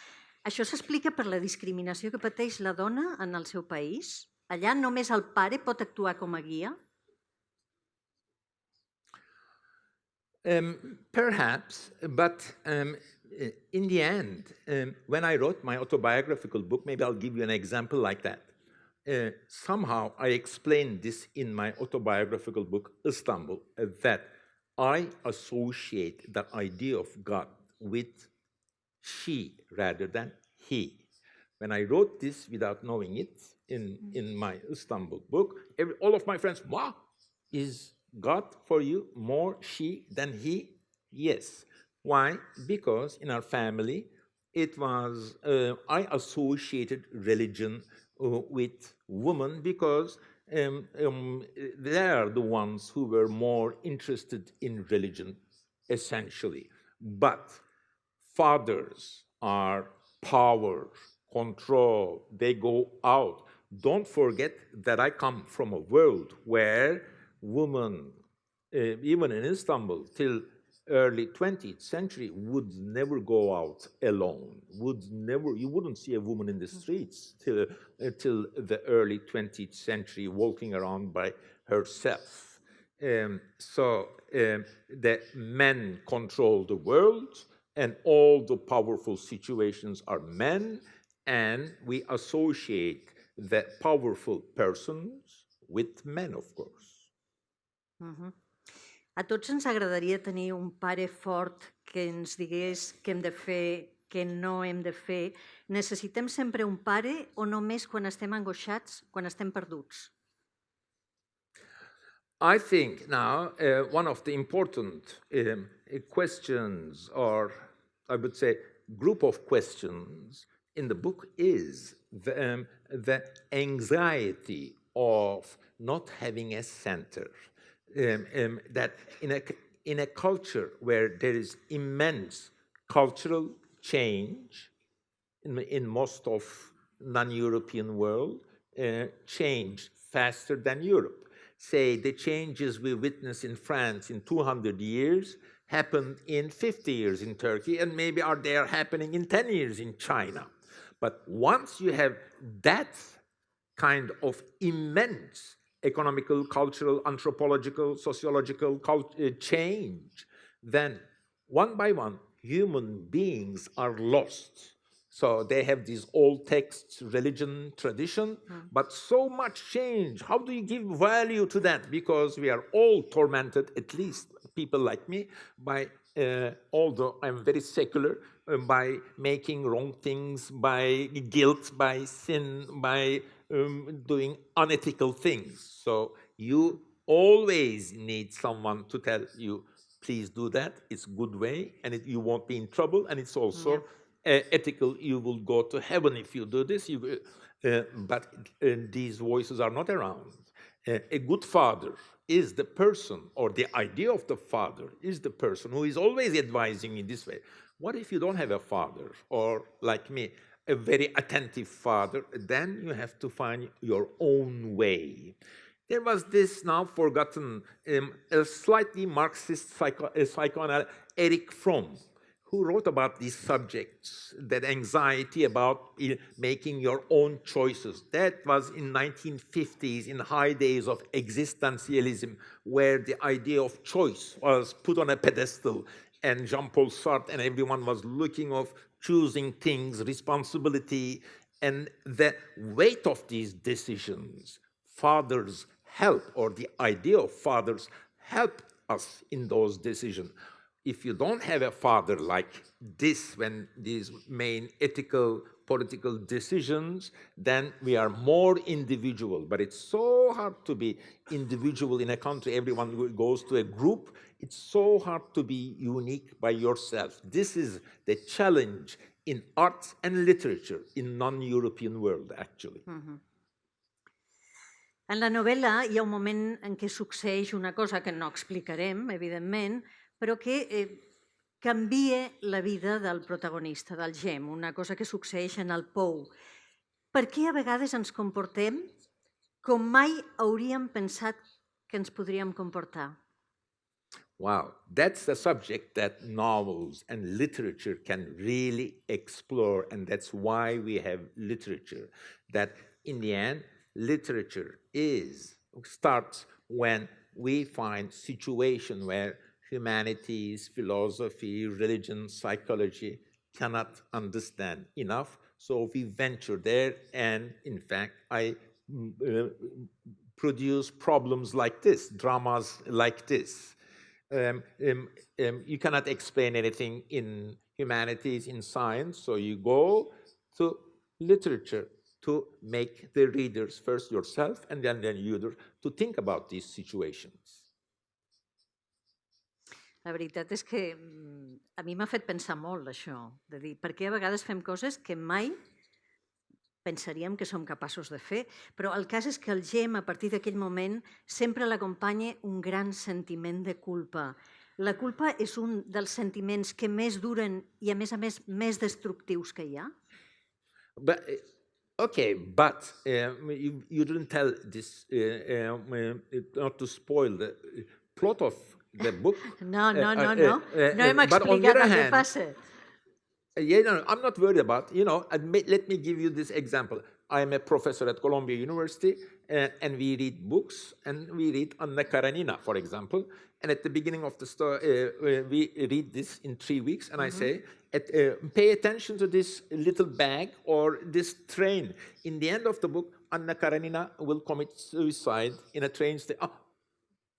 Això s'explica per la discriminació que pateix la dona en el seu país? Allà només el pare pot actuar com a guia? Perhaps, but in the end, when I wrote my autobiographical book, maybe I'll give you an example like that. Somehow I explained this in my autobiographical book, Istanbul, that I associate the idea of God with she rather than he. When I wrote this without knowing it in my Istanbul book, all of my friends, wow, is God for you more she than he? Yes. Why? Because in our family, it was, I associated religion with women because they are the ones who were more interested in religion, essentially. But fathers are power, control, they go out. Don't forget that I come from a world where women, even in Istanbul, till early 20th century, would never go out alone, you wouldn't see a woman in the streets till the early 20th century walking around by herself. So the men control the world, and all the powerful situations are men, and we associate the powerful persons with men, of course. A tots ens agradaria tenir un pare fort que ens digués què hem de fer, què no hem de fer. Necessitem sempre un pare o només quan estem angoixats, quan estem perduts? I think now one of the important questions, or I would say group of questions in the book is the anxiety of not having a center. That in a culture where there is immense cultural change in most of non-European world, change faster than Europe. Say the changes we witness in France in 200 years happened in 50 years in Turkey, and maybe they are happening in 10 years in China. But once you have that kind of immense economical, cultural, anthropological, sociological change, then one by one, human beings are lost. So they have these old texts, religion, tradition, but so much change. How do you give value to that? Because we are all tormented, at least people like me, by, although I'm very secular, by making wrong things, by guilt, by sin, by doing unethical things. So you always need someone to tell you, please do that. It's a good way, and you won't be in trouble, and it's also ethical. You will go to heaven if you do this. But these voices are not around. A good father is the person, or the idea of the father is the person who is always advising in this way. What if you don't have a father, or like me, a very attentive father? Then you have to find your own way. There was this now forgotten, a slightly Marxist psychoanalyst, Erich Fromm, who wrote about these subjects, that anxiety about making your own choices. That was in 1950s, in high days of existentialism, where the idea of choice was put on a pedestal, and Jean-Paul Sartre and everyone was looking of choosing things, responsibility, and the weight of these decisions. Fathers help, or the idea of fathers help us in those decisions. If you don't have a father like this, when these main ethical, political decisions, then we are more individual. But it's so hard to be individual in a country. Everyone goes to a group. It's so hard to be unique by yourself. This is the challenge in arts and literature in non-European world, actually. En la novel·la hi ha un moment en què succeeix una cosa que no explicarem, evidentment, però que canvia la vida del protagonista, del Gem, una cosa que succeeix en el pou. Per què a vegades ens comportem com mai hauríem pensat que ens podríem comportar? Wow, that's a subject that novels and literature can really explore, and that's why we have literature. That in the end, literature starts when we find situation where humanities, philosophy, religion, psychology cannot understand enough. So we venture there, and in fact, I produce problems like this, dramas like this. You cannot explain anything in humanities, in science, so you go to literature to make the readers, first yourself and then the reader, to think about these situations. La veritat és que a mi m'ha fet pensar molt això, de dir, per què a vegades fem coses que mai pensaríem que som capaços de fer, però el cas és que el Gem, a partir d'aquell moment, sempre l'acompanya un gran sentiment de culpa. La culpa és un dels sentiments que més duren i, a més, més destructius que hi ha? But you didn't tell this, not to spoil the plot of the book. No. No hem explicat el que passa. I'm not worried about, let me give you this example. I am a professor at Columbia University, and we read books, and we read Anna Karenina, for example. And at the beginning of the story, we read this in 3 weeks, and I say, pay attention to this little bag or this train. In the end of the book, Anna Karenina will commit suicide in a train station.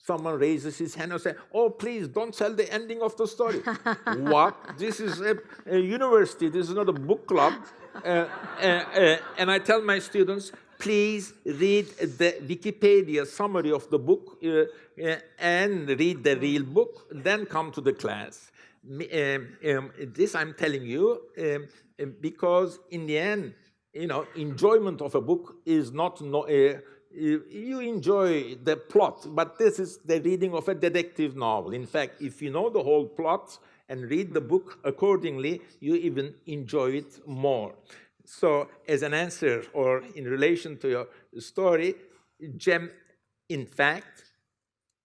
Someone raises his hand and says, oh, please, don't tell the ending of the story. What? This is a university. This is not a book club. And I tell my students, please read the Wikipedia summary of the book and read the real book, then come to the class. This I'm telling you because in the end, enjoyment of a book is not you enjoy the plot, but this is the reading of a detective novel. In fact, if you know the whole plot and read the book accordingly, you even enjoy it more. So, as an answer or in relation to your story, Jem, in fact,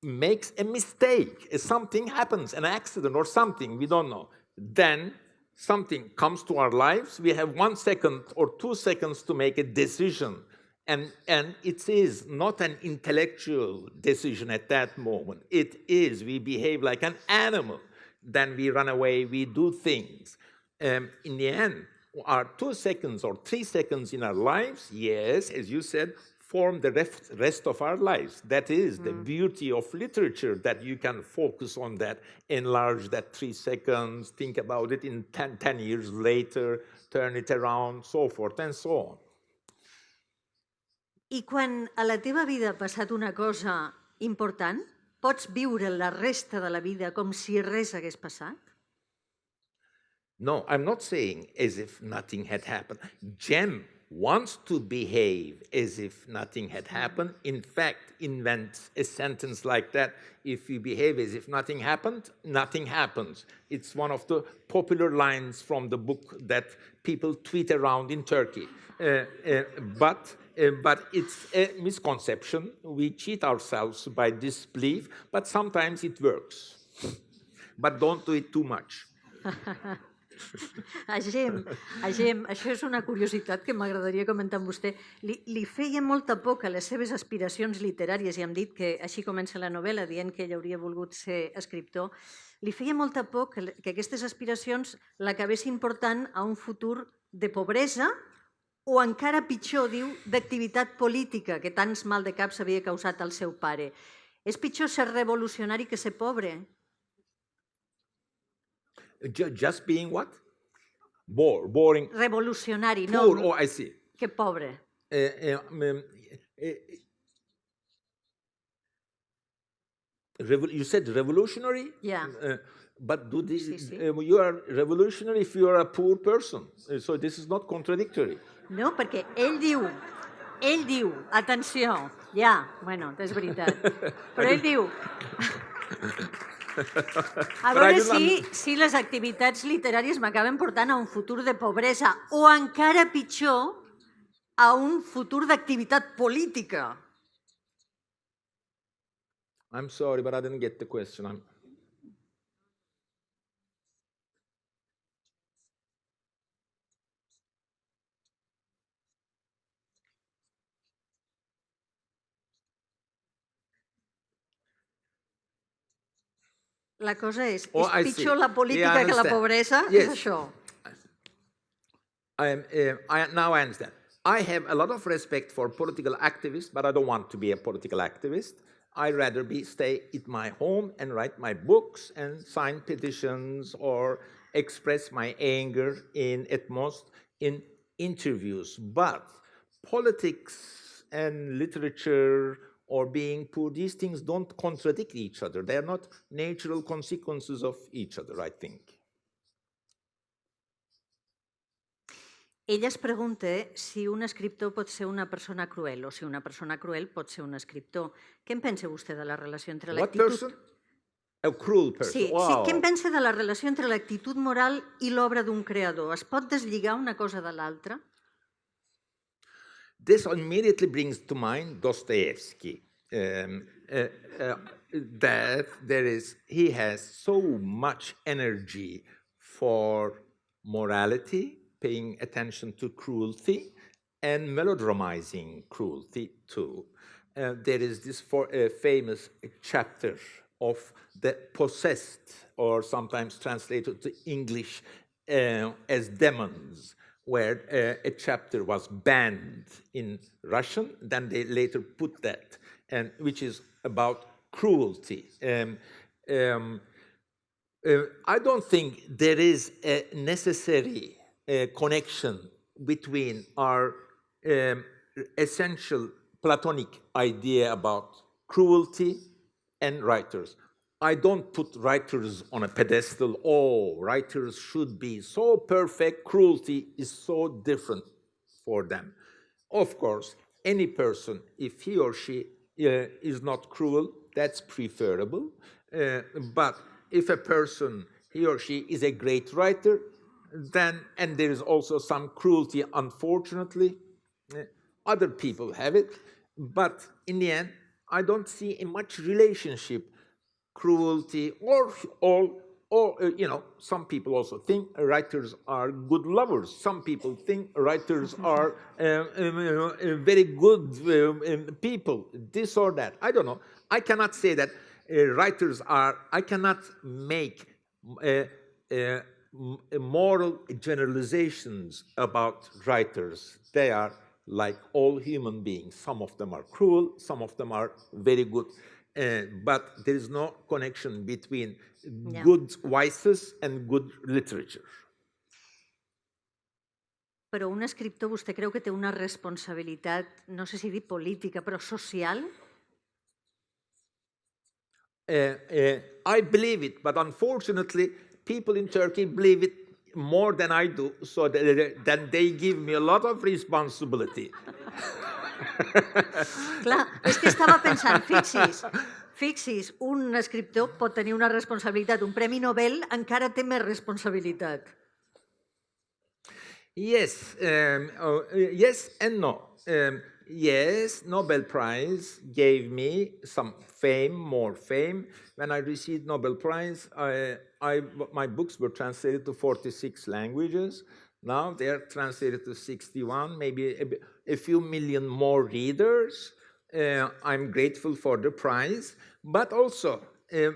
makes a mistake. Something happens, an accident or something, we don't know. Then something comes to our lives, we have 1 second or 2 seconds to make a decision. And it is not an intellectual decision at that moment. It is, we behave like an animal. Then we run away, we do things. In the end, our 2 seconds or 3 seconds in our lives, yes, as you said, form the rest of our lives. That is the beauty of literature, that you can focus on that, enlarge that 3 seconds, think about it in 10 years later, turn it around, so forth and so on. I quan a la teva vida ha passat una cosa important, pots viure la resta de la vida com si res hagués passat? No, I'm not saying as if nothing had happened. Jem wants to behave as if nothing had happened. In fact, invents a sentence like that. If you behave as if nothing happened, nothing happens. It's one of the popular lines from the book that people tweet around in Turkey. But it's a misconception. We cheat ourselves by disbelief, but sometimes it works. But don't do it too much. Agem, això és una curiositat que m'agradaria comentar amb vostè. Li feia molta por que les seves aspiracions literàries, i hem dit que així comença la novel·la, dient que ell hauria volgut ser escriptor, li feia molta por que aquestes aspiracions l'acabessin portant a un futur de pobresa o encara pitjor, diu, d'activitat política, que tants mal de cap s'havia causat al seu pare. És pitjor ser revolucionari que ser pobre? Just being what? Boring. Revolucionari, Poor, no? oh, I see. Que pobre. You said revolutionary? Yeah. But Sí. You are revolutionary if you are a poor person. So this is not contradictory. No, perquè ell diu, atenció, ja, bueno, és veritat, però ell diu... A veure si les activitats literàries m'acaben portant a un futur de pobresa o encara pitjor, a un futur d'activitat política. I'm sorry, but I didn't get the question. La cosa és pitjor la política que la pobresa? Yes. És això. Now I understand. I have a lot of respect for political activists, but I don't want to be a political activist. I'd rather stay at my home and write my books and sign petitions or express my anger at most in interviews. But politics and literature or being poor, these things don't contradict each other. They are not natural consequences of each other, I think. Ella es pregunta si un escriptor pot ser una persona cruel o si una persona cruel pot ser un escriptor. Què en pensa vostè de la relació entre l'actitud... What person? A cruel person. Sí, què en pensa de la relació entre l'actitud moral i l'obra d'un creador? Es pot deslligar una cosa de l'altra? This immediately brings to mind Dostoevsky. That he has so much energy for morality, paying attention to cruelty, and melodramatizing cruelty too. There is this famous chapter of the possessed, or sometimes translated to English as demons, where a chapter was banned in Russian, then they later put that, and which is about cruelty. I don't think there is a necessary connection between our essential Platonic idea about cruelty and writers. I don't put writers on a pedestal. Oh, writers should be so perfect. Cruelty is so different for them. Of course, any person, if he or she is not cruel, that's preferable. But if a person, he or she, is a great writer, then, and there is also some cruelty, unfortunately, other people have it. But in the end, I don't see much relationship, cruelty, or some people also think writers are good lovers. Some people think writers are very good people, this or that. I don't know. I cannot say that writers are, I cannot make moral generalizations about writers. They are like all human beings. Some of them are cruel, some of them are very good. But there is no connection between good vices and good literature. Però un escriptor, vostè creu que té una responsabilitat, no sé si dir política, però social? I believe it, but unfortunately, people in Turkey believe it more than I do, so then they give me a lot of responsibility. Clar, és que estava pensant, fixi's, un escriptor pot tenir una responsabilitat, un Premi Nobel encara té més responsabilitat. Yes, yes and no. Yes, Nobel Prize gave me some fame, more fame. When I received Nobel Prize, my books were translated to 46 languages. Now they are translated to 61, maybe a few million more readers. I'm grateful for the prize, but also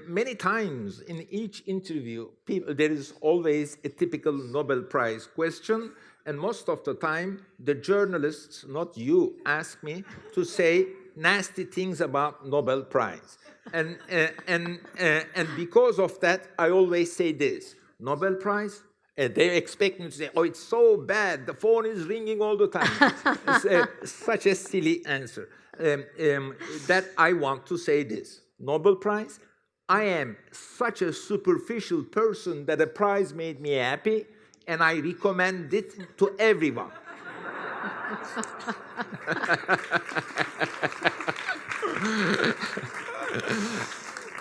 many times in each interview, there is always a typical Nobel Prize question, and most of the time, the journalists, not you, ask me to say nasty things about Nobel Prize. And because of that, I always say this, Nobel Prize? They expect me to say, oh, it's so bad, the phone is ringing all the time. It's such a silly answer. That I want to say this, Nobel Prize? I am such a superficial person that a prize made me happy, and I recommend it to everyone.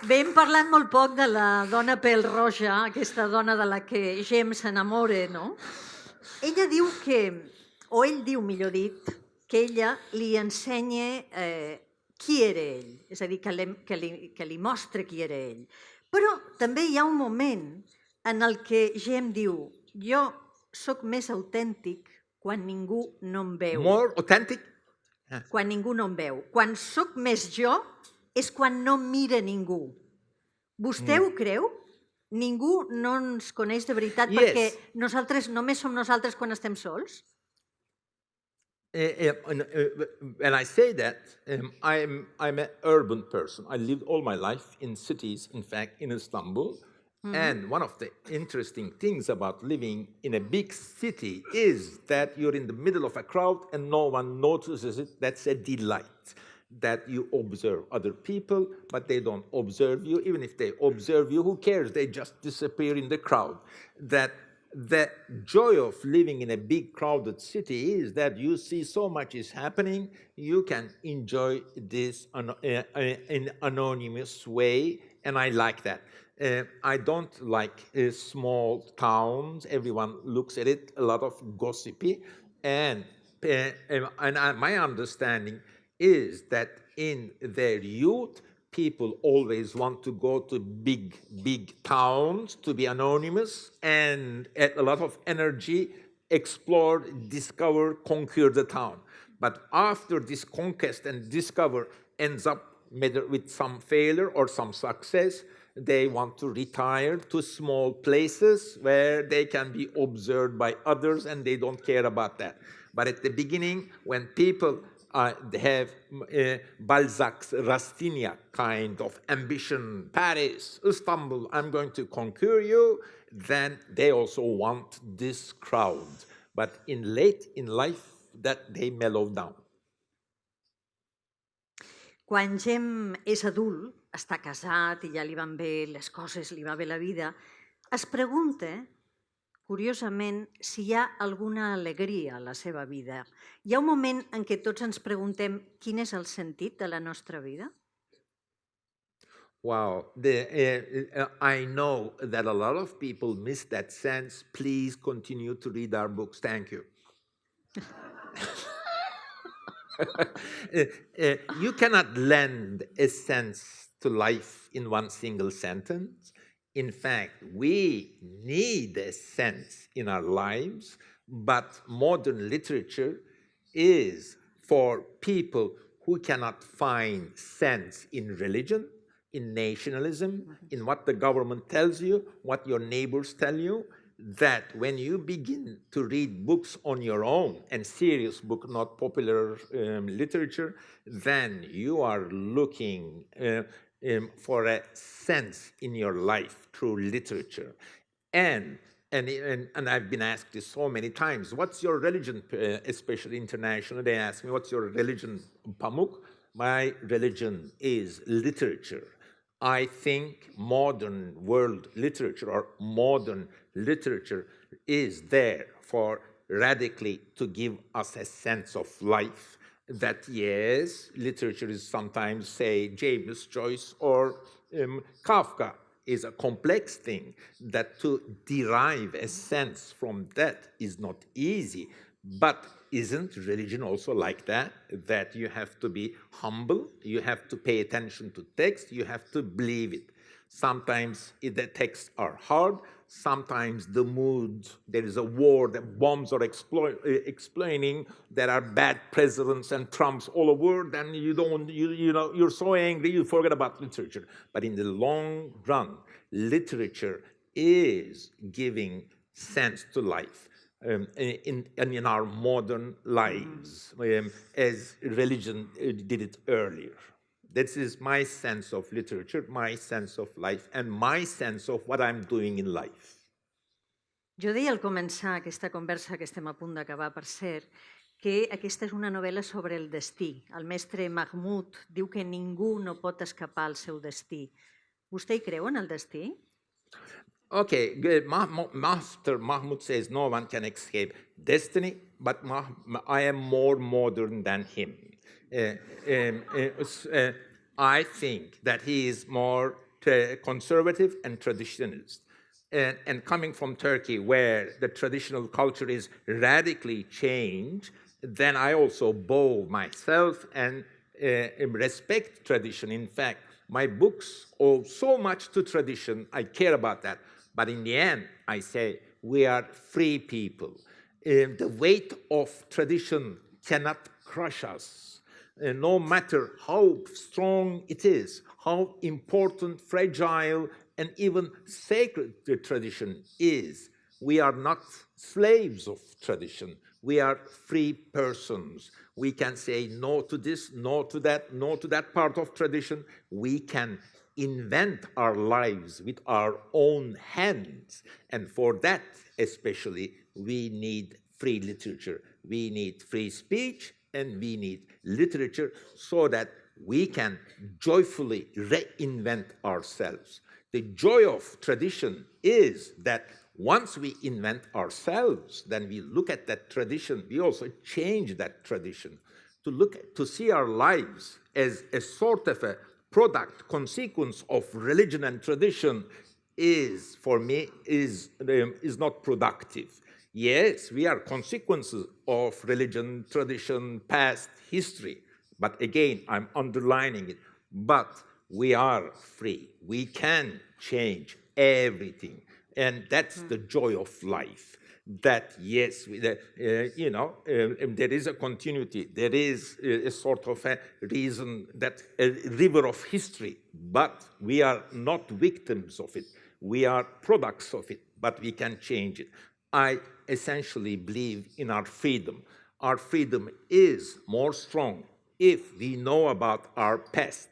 Bé, hem parlat molt poc de la dona pèl roja, aquesta dona de la que James s'enamora, no? Ella diu que, o ell diu, millor dit, que ella li ensenya qui era ell, és a dir, que li mostra qui era ell. Però també hi ha un moment en el que James diu, jo sóc més autèntic quan ningú no em veu. More authentic? Quan ningú no em veu. Quan sóc més jo és quan no em mira ningú. Vostè ho creu? Ningú no ens coneix de veritat perquè nosaltres només som nosaltres quan estem sols? When I say that, I'm an urban person. I lived all my life in cities, in fact, in Istanbul. And one of the interesting things about living in a big city is that you're in the middle of a crowd and no one notices it. That's a delight, that you observe other people, but they don't observe you. Even if they observe you, who cares? They just disappear in the crowd. That the joy of living in a big crowded city is that you see so much is happening, you can enjoy this in an anonymous way, and I like that. I don't like small towns. Everyone looks at it, a lot of gossipy. And my understanding is that in their youth, people always want to go to big towns to be anonymous and at a lot of energy explore, discover, conquer the town. But after this conquest and discover ends up with some failure or some success, they want to retire to small places where they can be observed by others and they don't care about that. But at the beginning, when people they have Balzac's Rastignac kind of ambition, Paris, Istanbul, I'm going to conquer you, then they also want this crowd. But late in life, that they mellow down. quan Gem és adult, està casat i ja li van bé les coses, li va bé la vida, es pregunta, curiosament, si hi ha alguna alegria a la seva vida. Hi ha un moment en què tots ens preguntem quin és el sentit de la nostra vida? Wow, I know that a lot of people miss that sense. Please continue to read our books. Thank you. You cannot lend a sense to life in one single sentence. In fact, we need a sense in our lives, but modern literature is for people who cannot find sense in religion, in nationalism, in what the government tells you, what your neighbors tell you, that when you begin to read books on your own, and serious book, not popular literature, then you are looking for a sense in your life through literature. And I've been asked this so many times, what's your religion, especially internationally? They ask me, what's your religion, Pamuk? My religion is literature. I think modern world literature or modern literature is there for radically to give us a sense of life. That yes, literature is sometimes, say, James Joyce or Kafka is a complex thing, that to derive a sense from that is not easy. But isn't religion also like that? That you have to be humble, you have to pay attention to text, you have to believe it. Sometimes the texts are hard, sometimes the mood, there is a war, the bombs are explaining, there are bad presidents and Trumps all over, then you're so angry, you forget about literature. But in the long run, literature is giving sense to life. In our modern lives, as religion did it earlier. This is my sense of literature, my sense of life, and my sense of what I'm doing in life. Jo deia al començar aquesta conversa que estem a punt d'acabar, per cert, que aquesta és una novel·la sobre el destí. El mestre Mahmoud diu que ningú no pot escapar al seu destí. Vostè hi creu en el destí? Okay, good. Master Mahmoud says no one can escape destiny, but I am more modern than him. I think that he is more conservative and traditionalist. And coming from Turkey, where the traditional culture is radically changed, then I also bow myself and respect tradition. In fact, my books owe so much to tradition. I care about that. But in the end, I say, we are free people. The weight of tradition cannot crush us. No matter how strong it is, how important, fragile, and even sacred the tradition is, we are not slaves of tradition. We are free persons. We can say no to this, no to that part of tradition. We can invent our lives with our own hands. And for that, especially, we need free literature. We need free speech, and we need literature so that we can joyfully reinvent ourselves. The joy of tradition is that once we invent ourselves, then we look at that tradition, we also change that tradition. To see our lives as a sort of a product, consequence of religion and tradition is, for me, is not productive. Yes, we are consequences of religion, tradition, past history. But again, I'm underlining it. But we are free. We can change everything. And that's the joy of life. That, yes, there is a continuity. There is a sort of a reason, that a river of history. But we are not victims of it. We are products of it, but we can change it. I essentially believe in our freedom. Our freedom is more strong if we know about our past,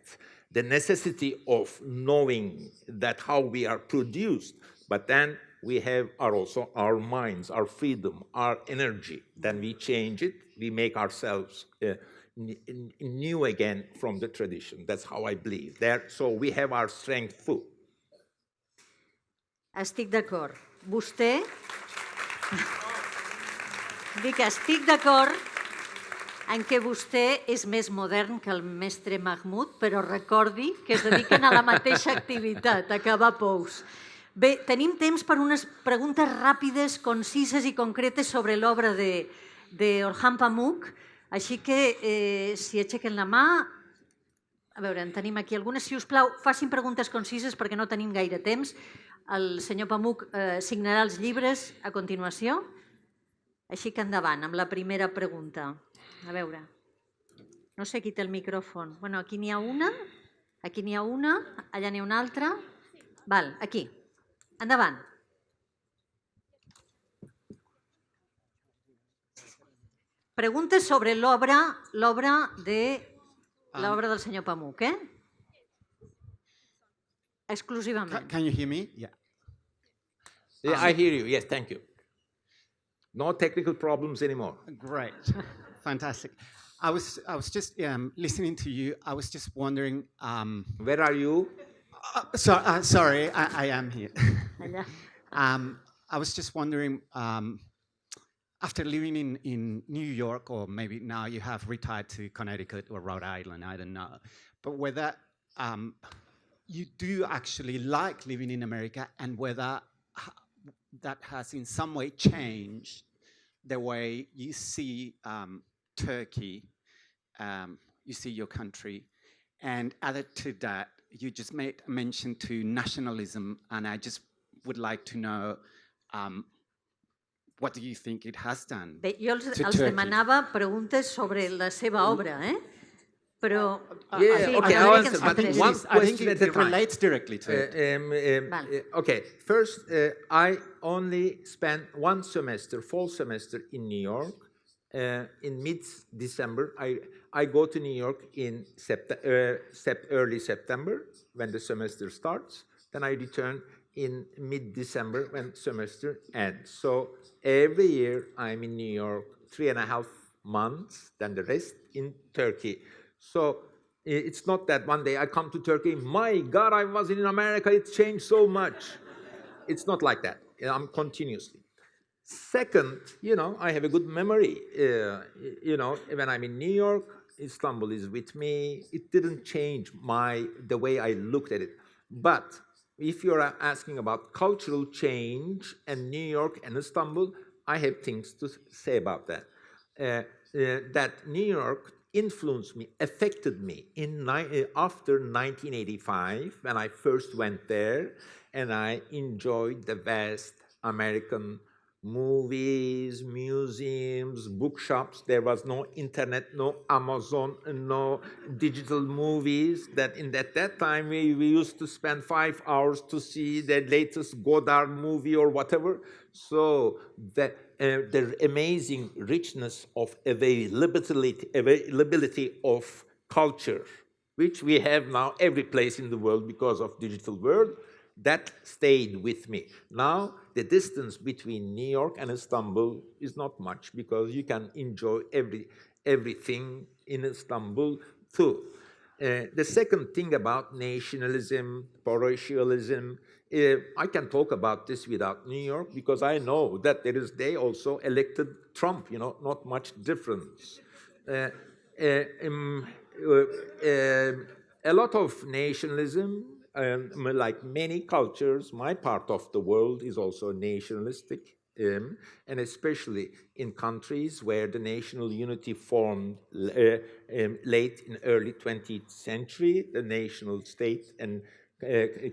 the necessity of knowing that how we are produced, but then we have also our minds, our freedom, our energy. Then we change it, we make ourselves new again from the tradition. That's how I believe. So we have our strength too. Estic d'acord. Vostè... Dic, estic d'acord en què vostè és més modern que el mestre Mahmoud, però recordi que es dediquen a la mateixa activitat, a cavar pous. Bé, tenim temps per unes preguntes ràpides, concises i concretes sobre l'obra d'Orhan Pamuk, així que si aixequen la mà... A veure, en tenim aquí algunes. Si us plau, facin preguntes concises perquè no tenim gaire temps. El senyor Pamuk signarà els llibres a continuació. Així que endavant, amb la primera pregunta. A veure, no sé qui té el micròfon. Bueno, aquí n'hi ha una, allà n'hi ha una altra. Val, aquí. Endavant. Preguntes sobre l'obra del senyor Pamuk, exclusivament. Can you hear me? Yeah. Yeah, I hear you. Yes, thank you. No technical problems anymore. Great. Fantastic. I was just listening to you. I was just wondering. Where are you? Sorry, I am here. Allà. I was just wondering. After living in New York, or maybe now you have retired to Connecticut or Rhode Island, I don't know, but whether you do actually like living in America, and whether that has in some way changed the way you see Turkey, you see your country. And added to that, you just made mention to nationalism, and I just would like to know what do you think it has done? Bé, jo els demanava preguntes sobre la seva obra, però... I think it relates directly to it. Okay, first, I only spent one semester, fall semester in New York. In mid-December, I go to New York in early September when the semester starts. Then I return in mid-December when semester ends. So every year I'm in New York 3.5 months, then the rest in Turkey. So it's not that one day I come to Turkey, my God, I was in America, it's changed so much. It's not like that. I'm continuously. Second, I have a good memory. When I'm in New York, Istanbul is with me. It didn't change the way I looked at it. But if you're asking about cultural change and New York and Istanbul, I have things to say about that. That New York influenced me, affected me after 1985 when I first went there, and I enjoyed the vast American movies, museums, bookshops. There was no internet, no Amazon, no digital movies. That at that time we used to spend 5 hours to see the latest Godard movie or whatever. So the amazing richness of availability of culture, which we have now every place in the world because of digital world, that stayed with me. Now, the distance between New York and Istanbul is not much because you can enjoy everything in Istanbul too. The second thing about nationalism, parochialism, I can talk about this without New York because I know that they also elected Trump, not much difference. A lot of nationalism, like many cultures, my part of the world is also nationalistic, and especially in countries where the national unity formed late in early 20th century, the national state and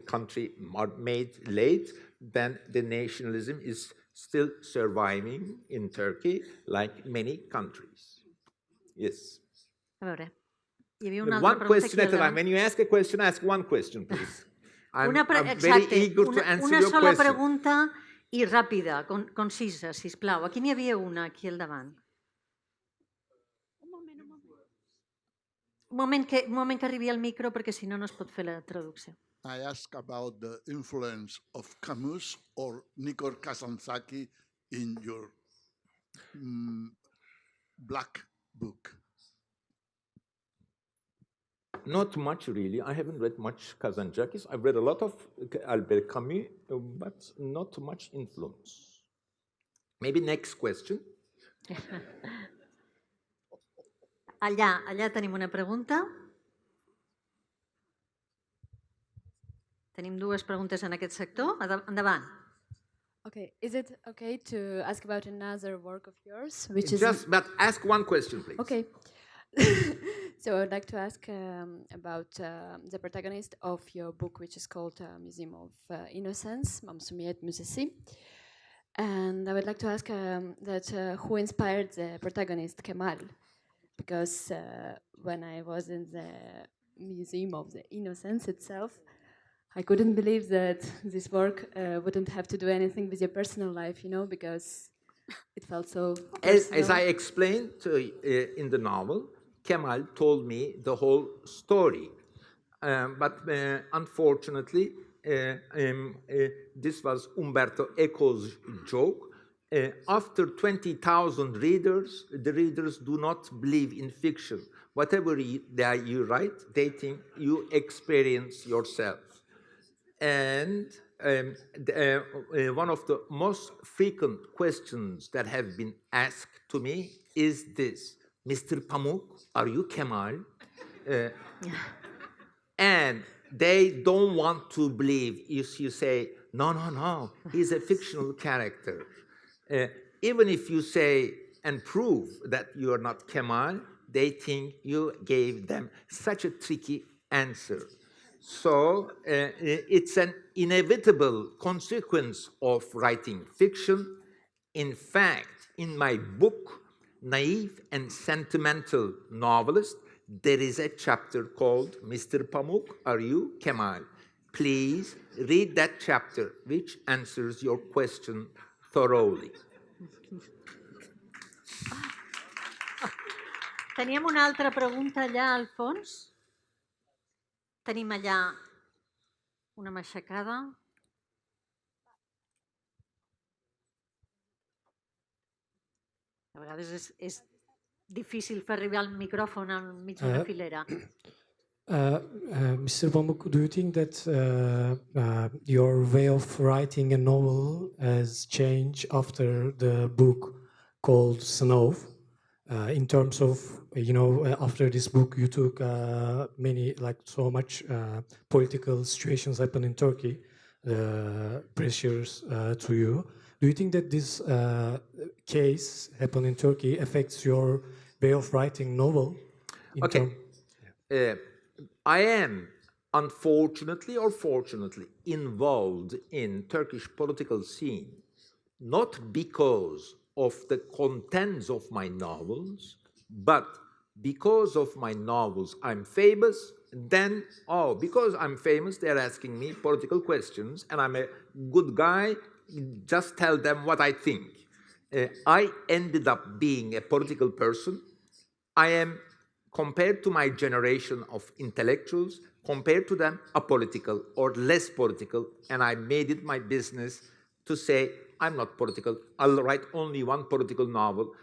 country are made late, then the nationalism is still surviving in Turkey, like many countries. Yes. A veure. Hi havia una one altra question at a time. davant. When you ask a question, ask one question, please. I'm very Exacte, eager to answer una your sola question. pregunta i ràpida, concisa, sisplau. Aquí n'hi havia una, aquí al davant. Un moment que arribi al micro perquè si no, no es pot fer la traducció. I ask about the influence of Camus or Nikol Kazantzakis in your Black book. Not much, really. I haven't read much Kazantzakis. I've read a lot of Albert Camus, but not much influence. Maybe next question. Allà tenim una pregunta. Tenim dues preguntes en aquest sector. Endavant. Okay, is it okay to ask about another work of yours, But ask one question, please. Okay. So I would like to ask about the protagonist of your book, which is called Museum of Innocence, Mamsumiet Musesi. And I would like to ask who inspired the protagonist, Kemal? Because when I was in the Museum of the Innocence itself, I couldn't believe that this work wouldn't have to do anything with your personal life, because it felt so personal. As I explained in the novel, Kemal told me the whole story. But unfortunately, this was Umberto Eco's joke. After 20,000 readers, the readers do not believe in fiction. Whatever you write, they think you experience yourself. And one of the most frequent questions that have been asked to me is this: Mr. Pamuk, are you Kemal? And they don't want to believe if you say, no, he's a fictional character. Even if you say and prove that you are not Kemal, they think you gave them such a tricky answer. So it's an inevitable consequence of writing fiction. In fact, in my book, Naive and Sentimental Novelist, there is a chapter called Mr. Pamuk, Are You Kemal? Please read that chapter, which answers your question thoroughly. Teníem una altra pregunta allà al fons. Tenim allà una mà aixecada. A vegades és difícil fer arribar el micròfon enmig d'una filera. Mr. Pamuk, do you think that your way of writing a novel has changed after the book called Snow? In terms of, after this book, you took so much political situations happen in Turkey, pressures to you. Do you think that this case happened in Turkey affects your way of writing novel? I am, unfortunately or fortunately, involved in Turkish political scene, not because of the contents of my novels, but because of my novels I'm famous, then, because I'm famous, they're asking me political questions, and I'm a good guy, just tell them what I think. I ended up being a political person. I am, compared to my generation of intellectuals, compared to them, apolitical or less political, and I made it my business to say, I'm not political, I'll write only one political novel.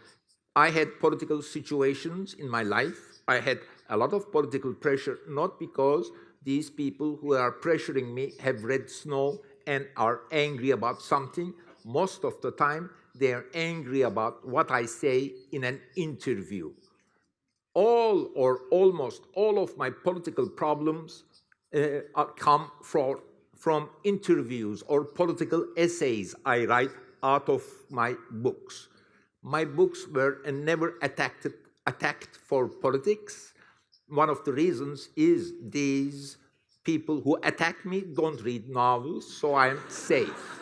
I had political situations in my life. I had a lot of political pressure, not because these people who are pressuring me have read Snow and are angry about something. Most of the time, they are angry about what I say in an interview. All or almost all of my political problems come from interviews or political essays I write out of my books. My books were never attacked for politics. One of the reasons is these people who attack me don't read novels, so I'm safe.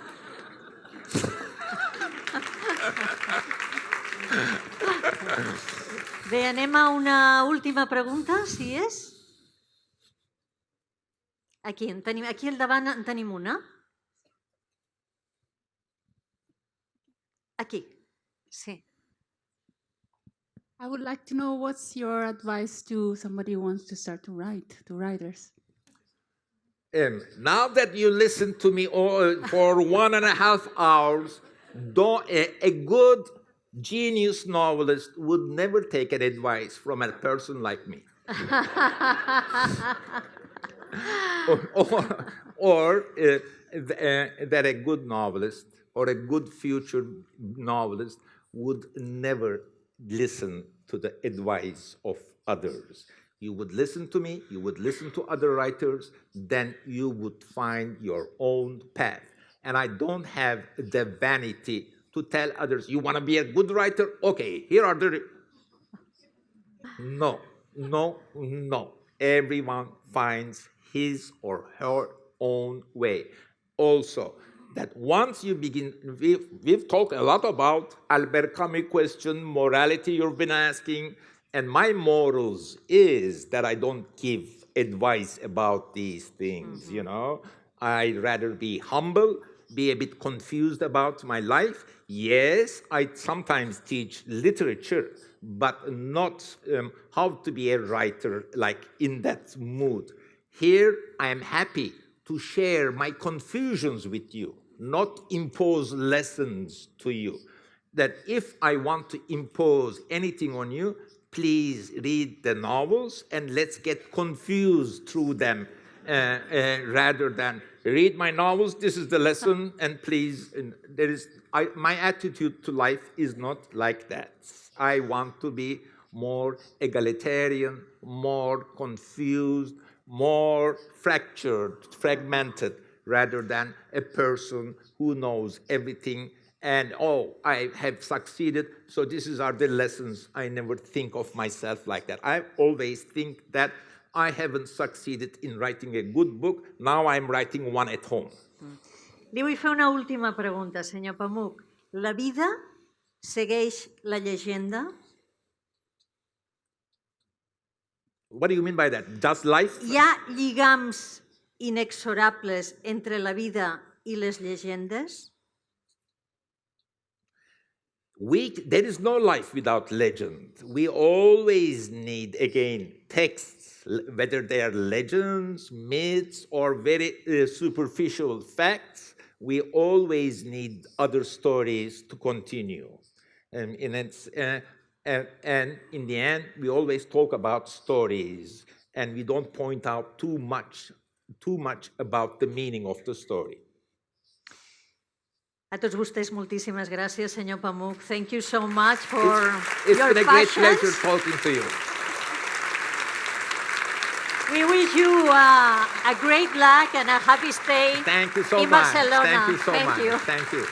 Bé, anem a una última pregunta, si és. Aquí al davant en tenim una. Aquí, sí. I would like to know what's your advice to somebody who wants to start to write, to writers. Now that you listen to me for 1.5 hours, a good genius novelist would never take an advice from a person like me. or that a good novelist or a good future novelist would never listen to the advice of others. You would listen to me, you would listen to other writers, then you would find your own path. And I don't have the vanity to tell others, you want to be a good writer? Okay, here are the... No. Everyone finds his or her own way. Also, that once you begin, we've talked a lot about Albert Camus question, morality you've been asking, and my morals is that I don't give advice about these things, you know. I'd rather be humble, be a bit confused about my life. Yes, I sometimes teach literature, but not how to be a writer, like in that mood. Here, I am happy to share my confusions with you, not impose lessons to you. That if I want to impose anything on you, please read the novels and let's get confused through them rather than read my novels, this is the lesson, and please, my attitude to life is not like that. I want to be more egalitarian, more confused, more fractured, fragmented, rather than a person who knows everything and, oh, I have succeeded, so these are the lessons. I never think of myself like that. I always think that I haven't succeeded in writing a good book, now I'm writing one at home. Li vull fer una última pregunta, senyor Pamuk. La vida segueix la llegenda? What do you mean by that? Does life... Hi ha lligams inexorables entre la vida i les llegendes? There is no life without legend. We always need, again, texts, whether they are legends, myths, or very superficial facts. We always need other stories to continue. And in the end, we always talk about stories, and we don't point out too much about the meaning of the story. A tots vostès, moltíssimes gràcies, senyor Pamuk. Thank you so much for It's your been a great passions. pleasure talking to you. We wish you a great luck and a happy stay Thank you so in much. Barcelona. Thank you so much. You. Thank you.